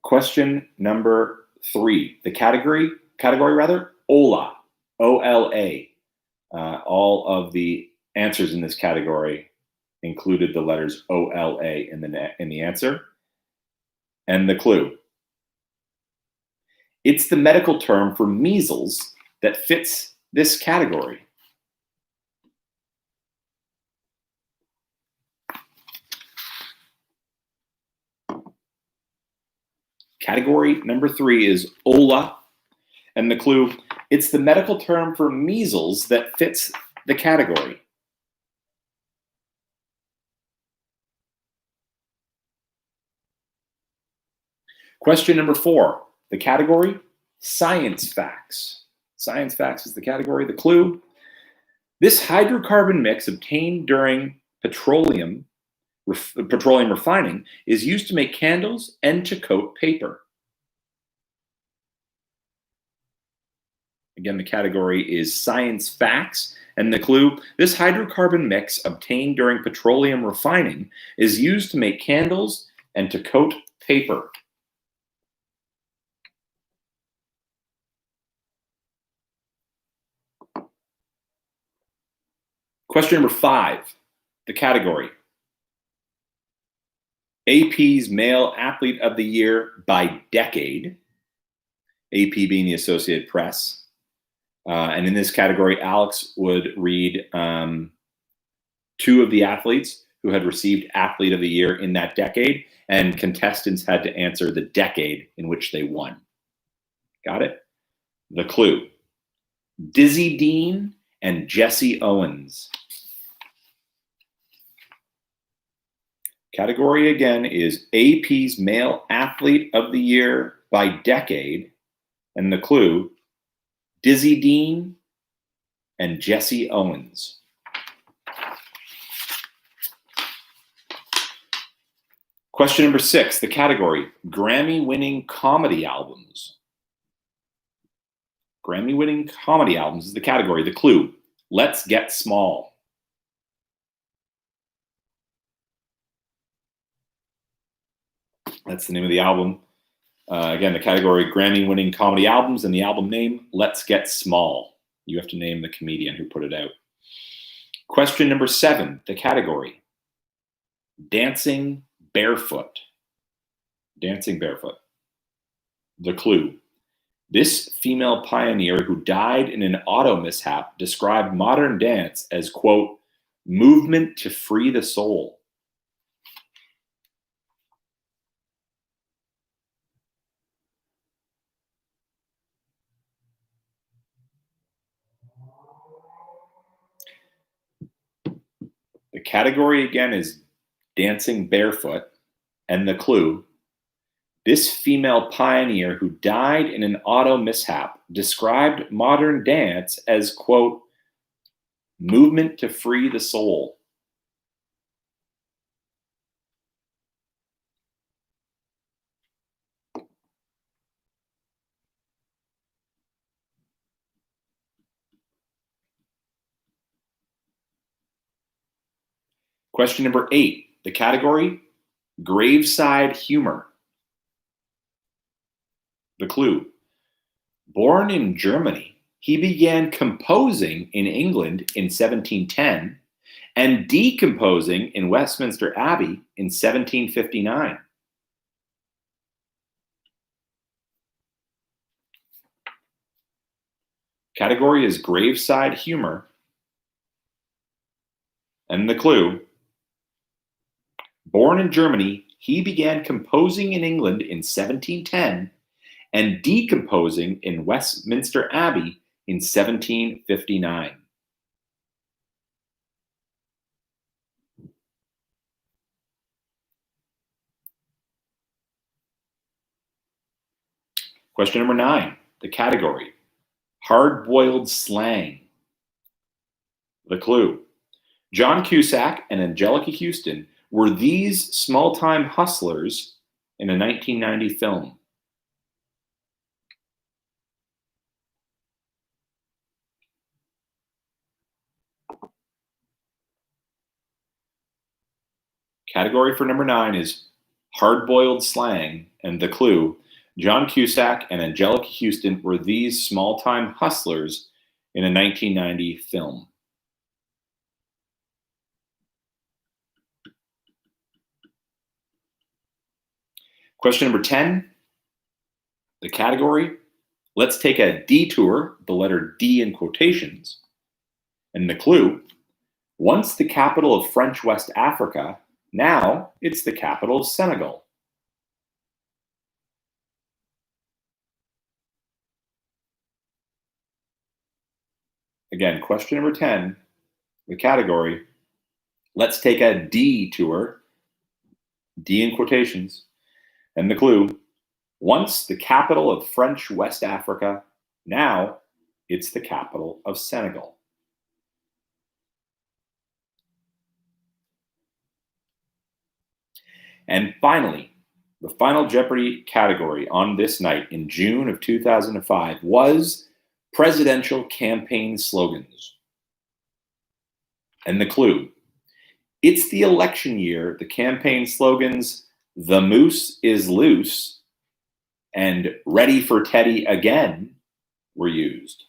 Question number 3, the category, OLA, O-L-A. All of the answers in this category included the letters O-L-A in the answer. And the clue, it's the medical term for measles that fits this category. Category number 3 is OLA, and the clue, it's the medical term for measles that fits the category. Question number 4, the category, science facts. Science facts is the category. The clue, this hydrocarbon mix obtained during petroleum refining is used to make candles and to coat paper. Again, the category is science facts, and the clue, this hydrocarbon mix obtained during petroleum refining is used to make candles and to coat paper. Question number 5, the category, AP's Male Athlete of the Year by decade, AP being the Associated Press. And in this category, Alex would read 2 of the athletes who had received Athlete of the Year in that decade, and contestants had to answer the decade in which they won. Got it? The clue, Dizzy Dean and Jesse Owens. Category again is AP's Male Athlete of the Year by decade, and the clue, Dizzy Dean and Jesse Owens. Question number 6, the category, Grammy-winning comedy albums. Grammy-winning comedy albums is the category. The clue, Let's Get Small. That's the name of the album. Again, the category, Grammy-winning comedy albums, and the album name, Let's Get Small. You have to name the comedian who put it out. Question number 7, the category, Dancing Barefoot. Dancing Barefoot. The clue, this female pioneer who died in an auto mishap described modern dance as, quote, movement to free the soul. The category again is Dancing Barefoot, and the clue, this female pioneer who died in an auto mishap described modern dance as, quote, movement to free the soul. Question number 8, the category, Graveside humor. The clue: born in Germany, he began composing in England in 1710 and decomposing in Westminster Abbey in 1759. Category is graveside humor. And the clue: born in Germany, he began composing in England in 1710 and decomposing in Westminster Abbey in 1759. Question number 9, the category: hard-boiled slang. The clue: John Cusack and Angelica Houston were these small-time hustlers in a 1990 film. Category for number 9 is hard-boiled slang, and the clue: John Cusack and Angelica Houston were these small-time hustlers in a 1990 film. Question number 10, the category: let's take a detour, the letter D in quotations, and the clue: once the capital of French West Africa, now it's the capital of Senegal. Again, question number 10, the category: let's take a detour, D in quotations, and the clue: once the capital of French West Africa, now it's the capital of Senegal. And finally, the final Jeopardy category on this night in June of 2005 was presidential campaign slogans. And the clue: it's the election year. The campaign slogans, "The moose is loose" and "Ready for Teddy again" were used.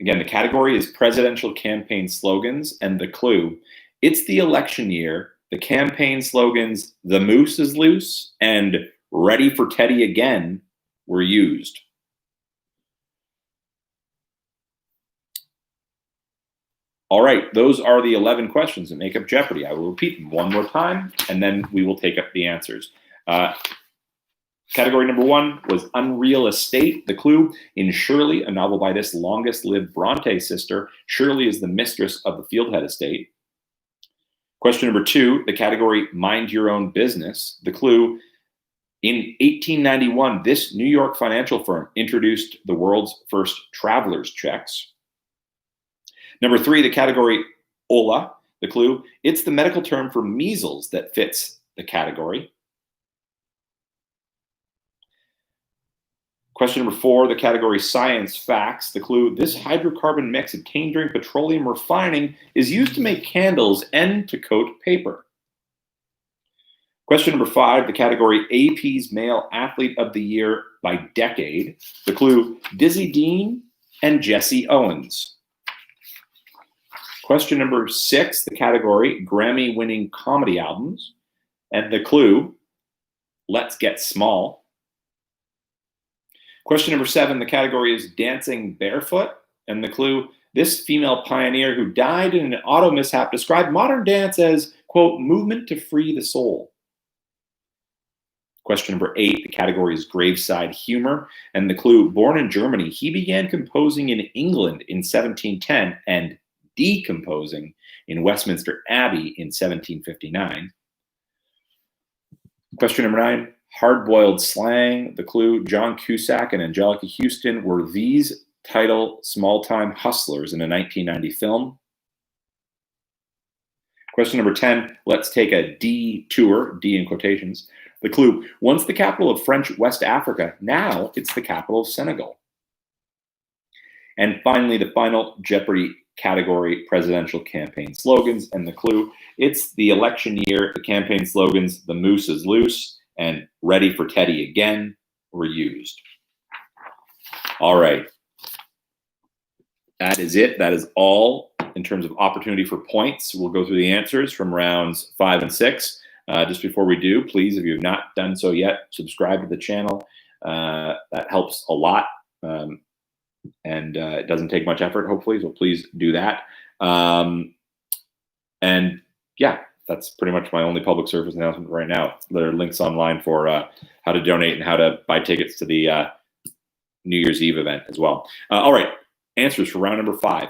Again, the category is presidential campaign slogans, and the clue: it's the election year. The campaign slogans, "The moose is loose" and "Ready for Teddy again" were used. All right, those are the 11 questions that make up Jeopardy. I will repeat them one more time, and then we will take up the answers. Category number 1 was Unreal Estate. The clue: in Shirley, a novel by this longest-lived Bronte sister, Shirley is the mistress of the Fieldhead estate. Question number 2, the category Mind Your Own Business. The clue: in 1891, this New York financial firm introduced the world's first traveler's checks. Number 3, the category Ola. The clue: it's the medical term for measles that fits the category. Question number 4, the category Science Facts. The clue: this hydrocarbon mix obtained during petroleum refining is used to make candles and to coat paper. Question number 5, the category AP's Male Athlete of the Year by decade. The clue: Dizzy Dean and Jesse Owens. Question number 6, the category Grammy-winning comedy albums. And the clue: Let's Get Small. Question number 7, the category is Dancing Barefoot. And the clue: this female pioneer who died in an auto mishap described modern dance as, quote, movement to free the soul. Question number 8, the category is Graveside Humor. And the clue: born in Germany, he began composing in England in 1710 and decomposing in Westminster Abbey in 1759. Question number 9, hard-boiled slang. The clue: John Cusack and Angelica Houston were these title small-time hustlers in a 1990 film. Question number 10, let's take a detour, D in quotations. The clue: once the capital of French West Africa, now it's the capital of Senegal. And finally, the final Jeopardy category, presidential campaign slogans. And the clue, it's the election year. The campaign slogans, the moose is loose and ready for Teddy again, were used. All right. That is it. That is all in terms of opportunity for points. We'll go through the answers from rounds 5 and 6. Just before we do, please, if you have not done so yet, subscribe to the channel. That helps a lot. And it doesn't take much effort, hopefully, so please do that. And yeah, that's pretty much my only public service announcement right now. There are links online for how to donate and how to buy tickets to the New Year's Eve event as well. All right, answers for round number 5.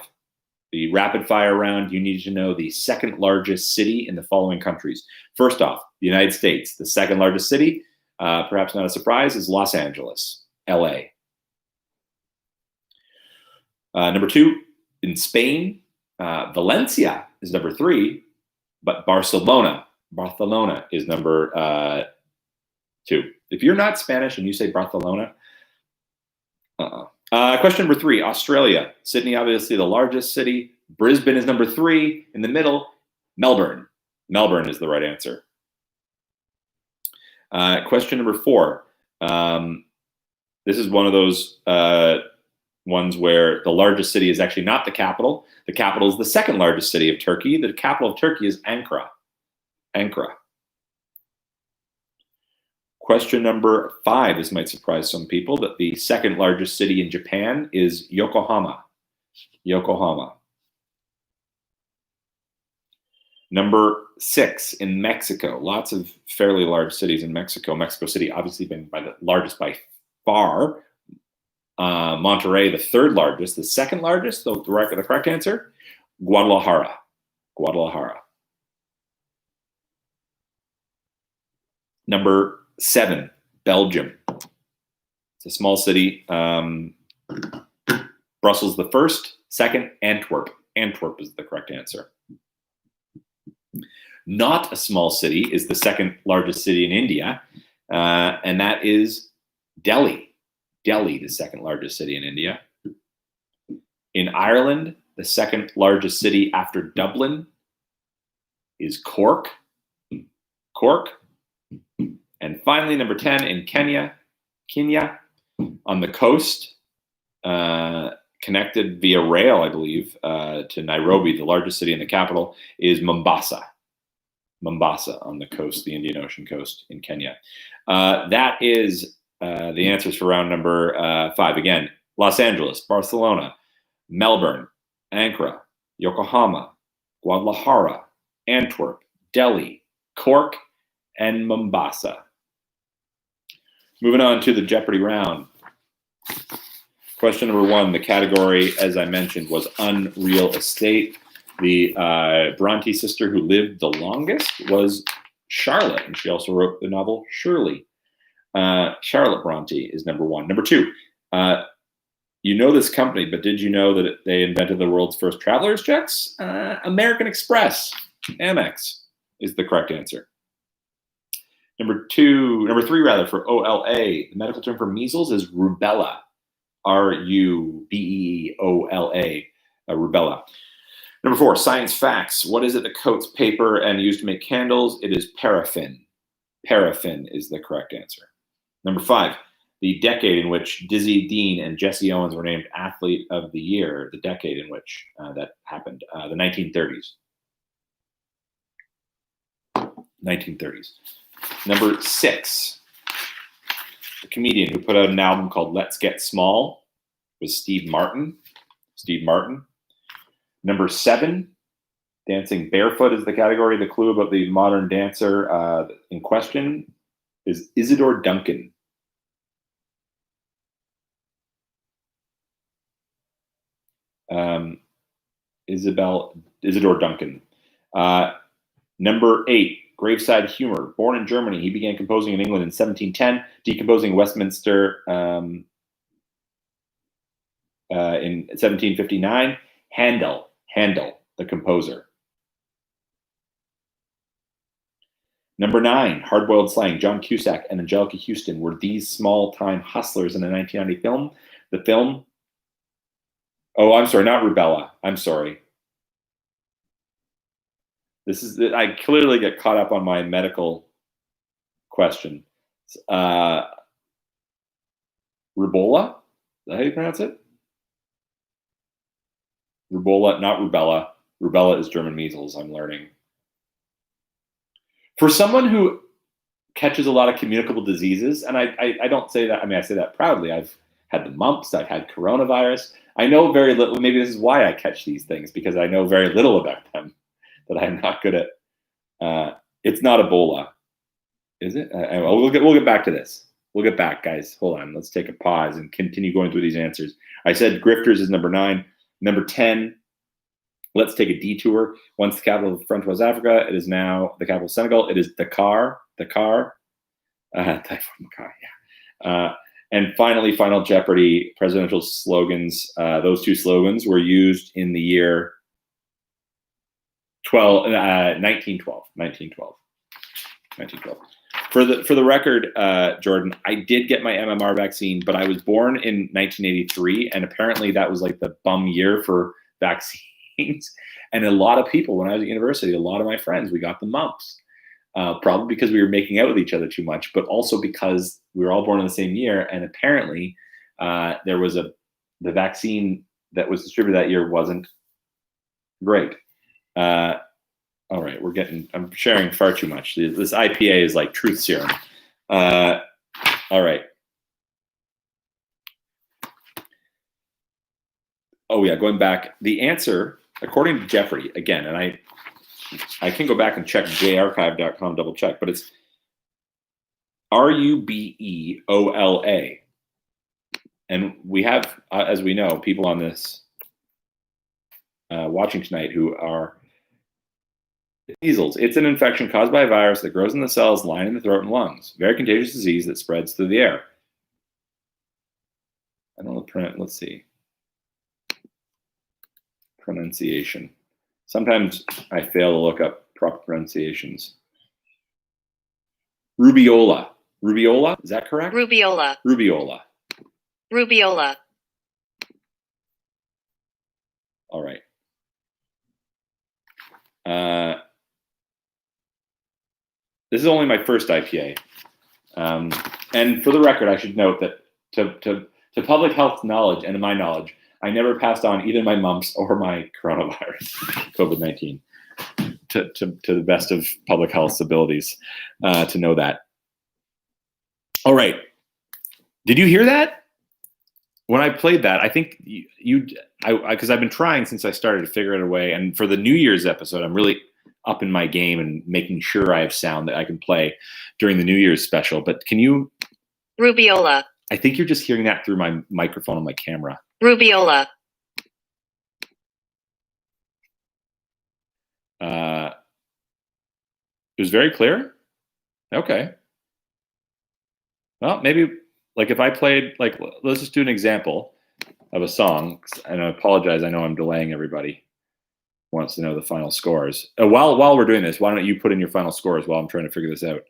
The rapid fire round, you need to know the second largest city in the following countries. First off, the United States. The second largest city, perhaps not a surprise, is Los Angeles, LA. Number 2, in Spain, Valencia is number 3, but Barcelona is number 2. If you're not Spanish and you say Barcelona, question number 3, Australia. Sydney, obviously the largest city. Brisbane is number 3. In the middle, Melbourne. Melbourne is the right answer. Question number 4. This is one of those ones where the largest city is actually not the capital. The capital is the second largest city of Turkey. The capital of Turkey is Ankara. Ankara. Question number 5. This might surprise some people, that the second largest city in Japan is Yokohama. Yokohama. Number 6, in Mexico. Lots of fairly large cities in Mexico. Mexico City obviously been the largest by far. Monterrey, the third largest. The second largest, the correct answer, Guadalajara. Guadalajara. Number 7, Belgium. It's a small city. Brussels the first. Second, Antwerp. Antwerp is the correct answer. Not a small city is the second largest city in India, and that is Delhi. Delhi, the second largest city in India. In Ireland, the second largest city after Dublin is Cork. Cork. And finally, number 10, in Kenya, on the coast, connected via rail, I believe, to Nairobi, the largest city in the capital, is Mombasa. Mombasa on the coast, the Indian Ocean coast in Kenya. That is the answers for round number 5. Again, Los Angeles, Barcelona, Melbourne, Ankara, Yokohama, Guadalajara, Antwerp, Delhi, Cork, and Mombasa. Moving on to the Jeopardy round. Question number 1, the category, as I mentioned, was unreal estate. The Bronte sister who lived the longest was Charlotte, and she also wrote the novel Shirley. Charlotte Bronte is number 1. Number 2, you know this company, but did you know that they invented the world's first traveler's checks? American Express, Amex, is the correct answer. Number 3 rather, for OLA, the medical term for measles is rubella, R-U-B-E-O-L-A, rubella. Number 4, science facts. What is it that coats paper and used to make candles? It is paraffin. Paraffin is the correct answer. Number 5, the decade in which Dizzy Dean and Jesse Owens were named Athlete of the Year, the decade in which that happened, the 1930s. 1930s. Number 6, the comedian who put out an album called Let's Get Small was Steve Martin. Steve Martin. Number 7, dancing barefoot is the category. The clue about the modern dancer in question is Isadore Duncan. Isadore Duncan. Number 8, Graveside Humor. Born in Germany, he began composing in England in 1710, decomposing Westminster in 1759. Handel, the composer. Number 9, hard-boiled slang. John Cusack and Angelica Houston were these small-time hustlers in the 1990 film. The film Oh, I'm sorry, not rubella. I'm sorry. I clearly get caught up on my medical question. Uh, Rubola? Is that how you pronounce it? Rubola, not rubella. Rubella is German measles, I'm learning. For someone who catches a lot of communicable diseases, and I don't say that, I mean, I say that proudly. I've had the mumps, I've had coronavirus. I know very little. Maybe this is why I catch these things, because I know very little about them, that I'm not good at. It's not Ebola, is it? We'll get back to this. We'll get back, guys. Hold on. Let's take a pause and continue going through these answers. I said grifters is number 9. Number 10, let's take a detour. Once the capital of French West Africa, it is now the capital of Senegal. It is Dakar. And finally, Final Jeopardy presidential slogans. Those 2 slogans were used in the year 1912. For the record, Jordan, I did get my MMR vaccine, but I was born in 1983, and apparently that was like the bum year for vaccines. And a lot of people, when I was at university, a lot of my friends, we got the mumps. Probably because we were making out with each other too much, but also because we were all born in the same year. And apparently there was the vaccine that was distributed that year wasn't great. All right, I'm sharing far too much. This IPA is like truth serum. All right. Oh yeah, going back, the answer, according to Jeopardy, again, and I can go back and check jarchive.com, double check, but it's Rubeola. And we have, as we know, people on this watching tonight who are measles. It's an infection caused by a virus that grows in the cells lining the throat and lungs. Very contagious disease that spreads through the air. I don't know, let's see. Pronunciation. Sometimes I fail to look up proper pronunciations. Rubeola. Rubeola, is that correct? Rubeola. Rubeola. Rubeola. All right. This is only my first IPA. And for the record, I should note that to public health knowledge and to my knowledge, I never passed on either my mumps or my coronavirus, COVID-19, to the best of public health's abilities to know that. All right. Did you hear that? When I played that, I think because I've been trying since I started to figure it away. And for the New Year's episode, I'm really up in my game and making sure I have sound that I can play during the New Year's special. But can you? Rubeola. I think you're just hearing that through my microphone and my camera. Rubeola. It was very clear. Okay. Well, maybe like if I played, like, let's just do an example of a song. And I apologize. I know I'm delaying everybody who wants to know the final scores. While we're doing this, why don't you put in your final scores while I'm trying to figure this out?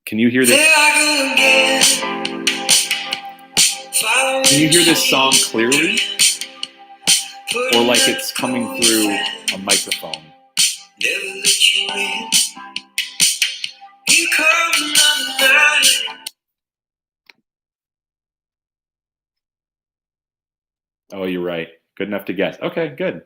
Can you hear this? Can you hear this song clearly? Or like it's coming through a microphone? Never let you in. You come another night. Oh, you're right. Good enough to guess. Okay, good.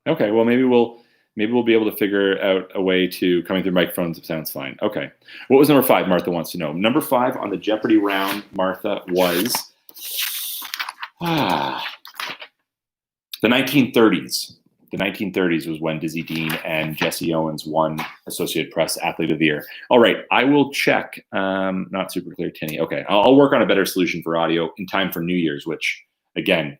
Okay, well maybe we'll be able to figure out a way to coming through microphones. It sounds fine. Okay. What was number 5? Martha wants to know. Number 5 on the Jeopardy round, Martha, was the 1930s. The 1930s was when Dizzy Dean and Jesse Owens won Associated Press Athlete of the Year. All right, I will check. Not super clear, Tinny. Okay, I'll work on a better solution for audio in time for New Year's, which, again,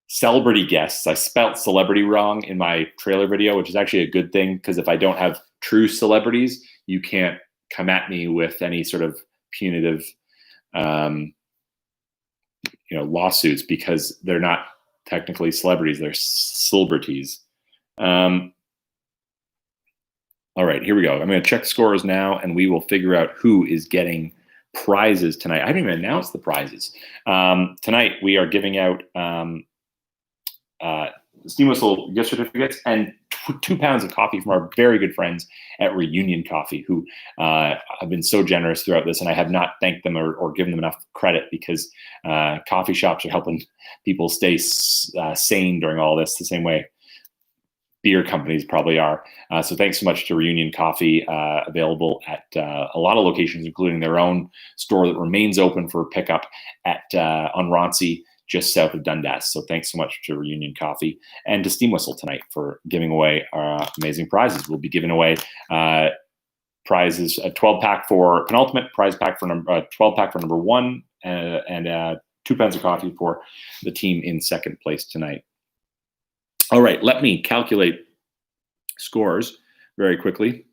celebrity guests. I spelt celebrity wrong in my trailer video, which is actually a good thing, because if I don't have true celebrities, you can't come at me with any sort of punitive lawsuits, because they're not technically celebrities, they're celebrities. All right, here we go. I'm going to check scores now, and we will figure out who is getting prizes tonight. I didn't even announce the prizes. Tonight, we are giving out Steam Whistle gift certificates and 2 pounds of coffee from our very good friends at Reunion Coffee, who have been so generous throughout this, and I have not thanked them or given them enough credit, because coffee shops are helping people stay sane during all this, the same way beer companies probably are. So thanks so much to Reunion Coffee, available at a lot of locations, including their own store that remains open for pickup at on Roncy, just south of Dundas. So thanks so much to Reunion Coffee and to Steam Whistle tonight for giving away amazing prizes. We'll be giving away prizes, a 12-pack for penultimate, prize pack for 12-pack for number 1, and 2 pounds of coffee for the team in second place tonight. All right, let me calculate scores very quickly.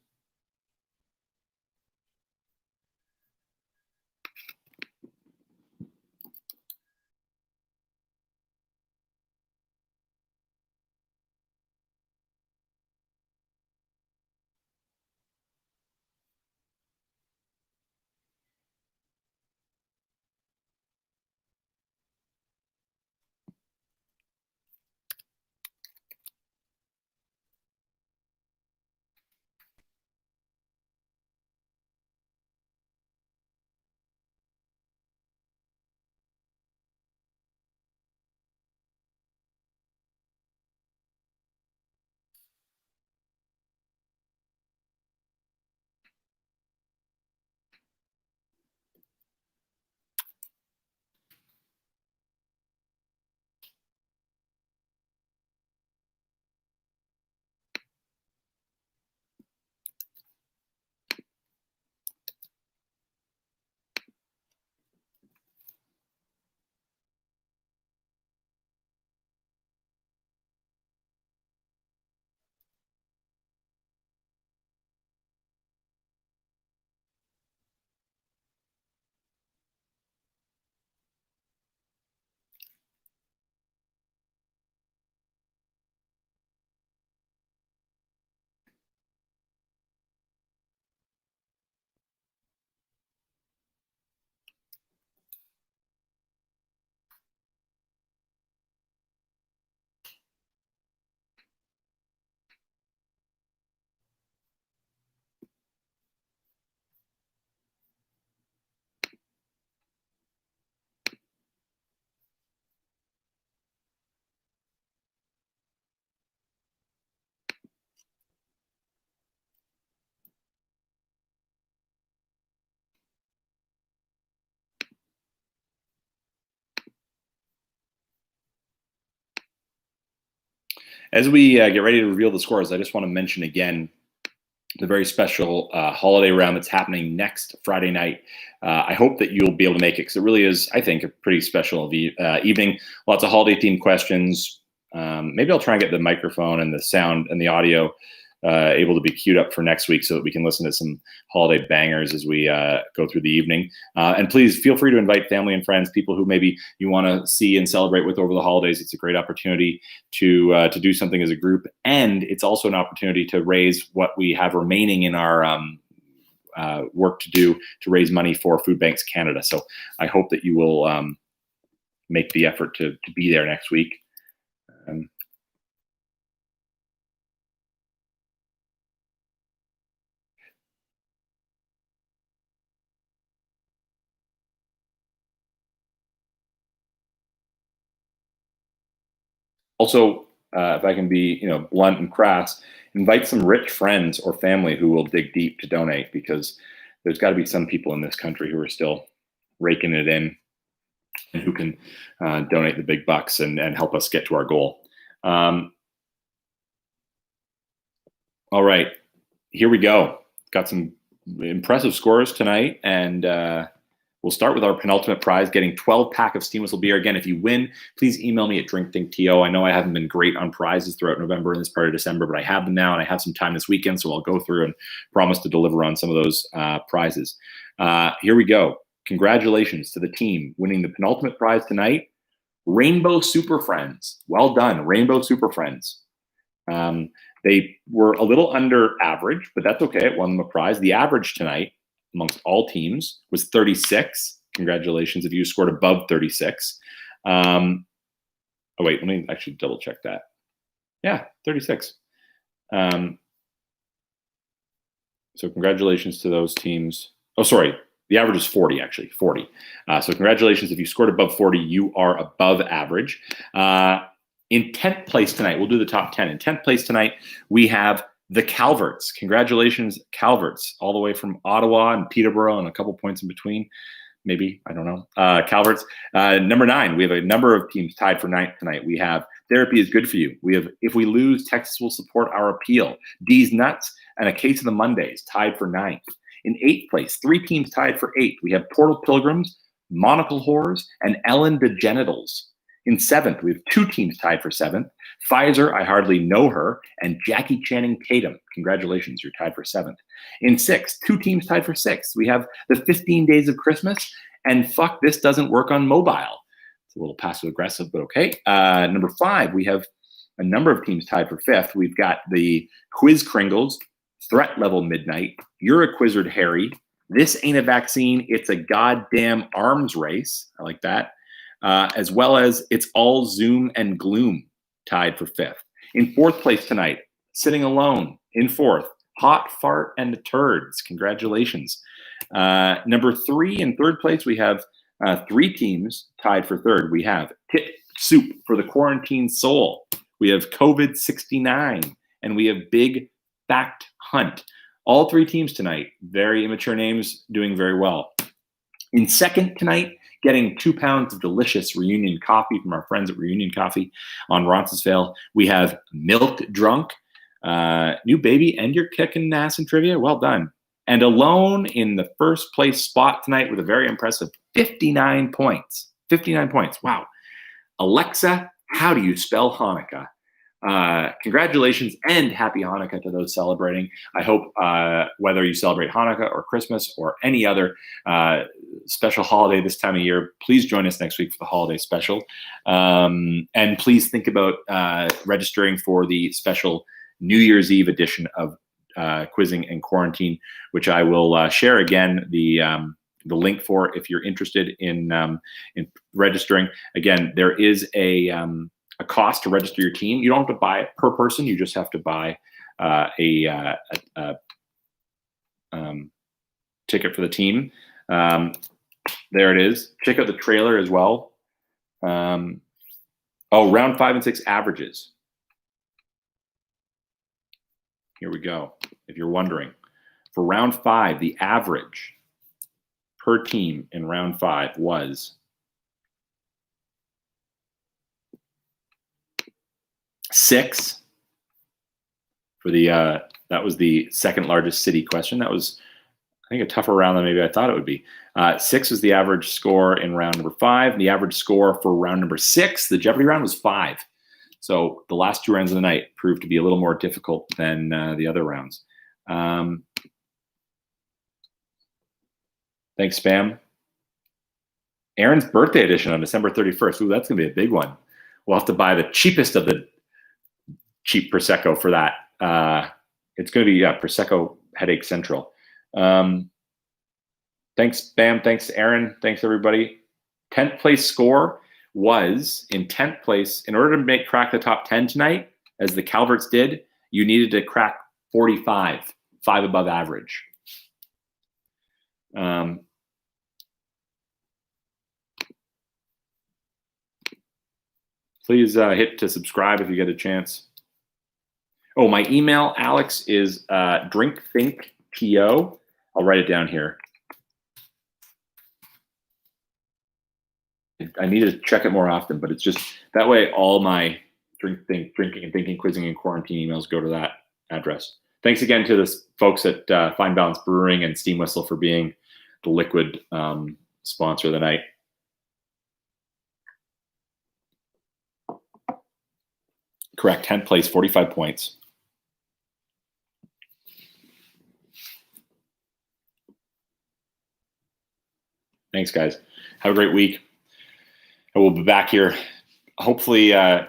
As we get ready to reveal the scores, I just want to mention again the very special holiday round that's happening next Friday night. I hope that you'll be able to make it, because it really is, I think, a pretty special evening. Lots of holiday-themed questions. Maybe I'll try and get the microphone and the sound and the audio able to be queued up for next week, so that we can listen to some holiday bangers as we go through the evening. And please feel free to invite family and friends, people who maybe you want to see and celebrate with over the holidays. It's a great opportunity to do something as a group, and it's also an opportunity to raise what we have remaining in our work to do to raise money for Food Banks Canada. So I hope that you will make the effort to be there next week. Also, if I can be, blunt and crass, invite some rich friends or family who will dig deep to donate, because there's got to be some people in this country who are still raking it in and who can donate the big bucks and help us get to our goal. All right, here we go. Got some impressive scores tonight, and we'll start with our penultimate prize, getting 12-pack of Steam Whistle beer. Again, if you win, please email me at DrinkThinkTO. I know I haven't been great on prizes throughout November and this part of December, but I have them now, and I have some time this weekend, so I'll go through and promise to deliver on some of those prizes. Here we go. Congratulations to the team winning the penultimate prize tonight, Rainbow Super Friends. Well done, Rainbow Super Friends. They were a little under average, but that's okay. It won them a prize. The average tonight amongst all teams was 36. Congratulations if you scored above 36. Oh, wait, let me actually double check that. Yeah, 36. So congratulations to those teams. Oh, sorry. The average is 40, actually, 40. So congratulations. If you scored above 40, you are above average. In 10th place tonight, we'll do the top 10. In 10th place tonight, we have the Calverts. Congratulations, Calverts, all the way from Ottawa and Peterborough and a couple points in between. Maybe, I don't know. Calverts. Number 9, we have a number of teams tied for 9th tonight. We have Therapy is Good for You. We have If We Lose, Texas Will Support Our Appeal. D's Nuts and A Case of the Mondays tied for 9th. In 8th place, 3 teams tied for 8th. We have Portal Pilgrims, Monocle Horrors, and Ellen DeGenitals. In 7th, we have 2 teams tied for 7th. Pfizer, I Hardly Know Her, and Jackie Channing Tatum. Congratulations, you're tied for 7th. In 6th, 2 teams tied for 6th. We have the 15 Days of Christmas and Fuck This Doesn't Work on Mobile. It's a little passive aggressive, but okay. Number 5, we have a number of teams tied for 5th. We've got the Quiz Kringles, Threat Level Midnight, You're a Quizzard Harry, This Ain't a Vaccine, It's a Goddamn Arms Race. I like that. As well as It's All Zoom and Gloom, tied for 5th. In 4th place tonight, sitting alone in 4th, Hot Fart and the Turds. Congratulations. Number 3 in 3rd place, we have 3 teams tied for 3rd. We have Tip Soup for the Quarantine Soul. We have COVID-69, and we have Big Fact Hunt. All 3 teams tonight, very immature names, doing very well. In 2nd tonight, getting 2 pounds of delicious Reunion coffee from our friends at Reunion Coffee on Roncesvalles, we have Milk Drunk, New Baby, and You're Kicking Ass in Trivia. Well done. And alone in the 1st place spot tonight with a very impressive 59 points. 59 points. Wow. Alexa, how do you spell Hanukkah? Congratulations and happy Hanukkah to those celebrating. I hope whether you celebrate Hanukkah or Christmas or any other special holiday this time of year, please join us next week for the holiday special. And please think about registering for the special New Year's Eve edition of Quizzing and Quarantine, which I will share again the link for if you're interested in registering. Again, there is a cost to register your team. You don't have to buy it per person. You just have to buy a ticket for the team. There it is. Check out the trailer as well. Round 5 and 6 averages. Here we go. If you're wondering, for round 5, the average per team in round 5 was 6 for the that was the second largest city question. That was, I think, a tougher round than maybe I thought it would be. 6 was the average score in round number 5. And the average score for round number 6, the Jeopardy round, was 5. So the last 2 rounds of the night proved to be a little more difficult than the other rounds. Thanks, Spam. Aaron's birthday edition on December 31st. Ooh, that's going to be a big one. We'll have to buy the cheapest of the cheap Prosecco for that. It's going to be Prosecco Headache Central. Thanks, Spam. Thanks, Aaron. Thanks, everybody. 10th place score was, in 10th place, in order to crack the top 10 tonight, as the Calverts did, you needed to crack 45, 5 above average. Please hit to subscribe if you get a chance. Oh, my email, Alex, is drinkthinkto. I'll write it down here. I need to check it more often, but it's just that way all my drinking and thinking, quizzing and quarantine emails go to that address. Thanks again to the folks at Fine Balance Brewing and Steam Whistle for being the liquid sponsor of the night. Correct, 10th place, 45 points. Thanks, guys. Have a great week. And we'll be back here. Hopefully, I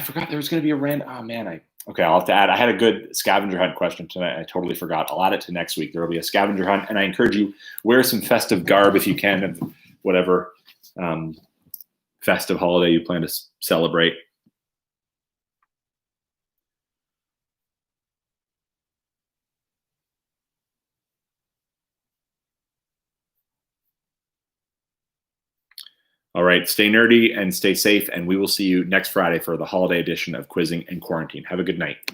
forgot there was going to be a random. Oh, man, I Okay, I'll have to add. I had a good scavenger hunt question tonight. I totally forgot. I'll add it to next week. There will be a scavenger hunt, and I encourage you, wear some festive garb if you can, of whatever festive holiday you plan to celebrate. All right, stay nerdy and stay safe, and we will see you next Friday for the holiday edition of Quizzing and Quarantine. Have a good night.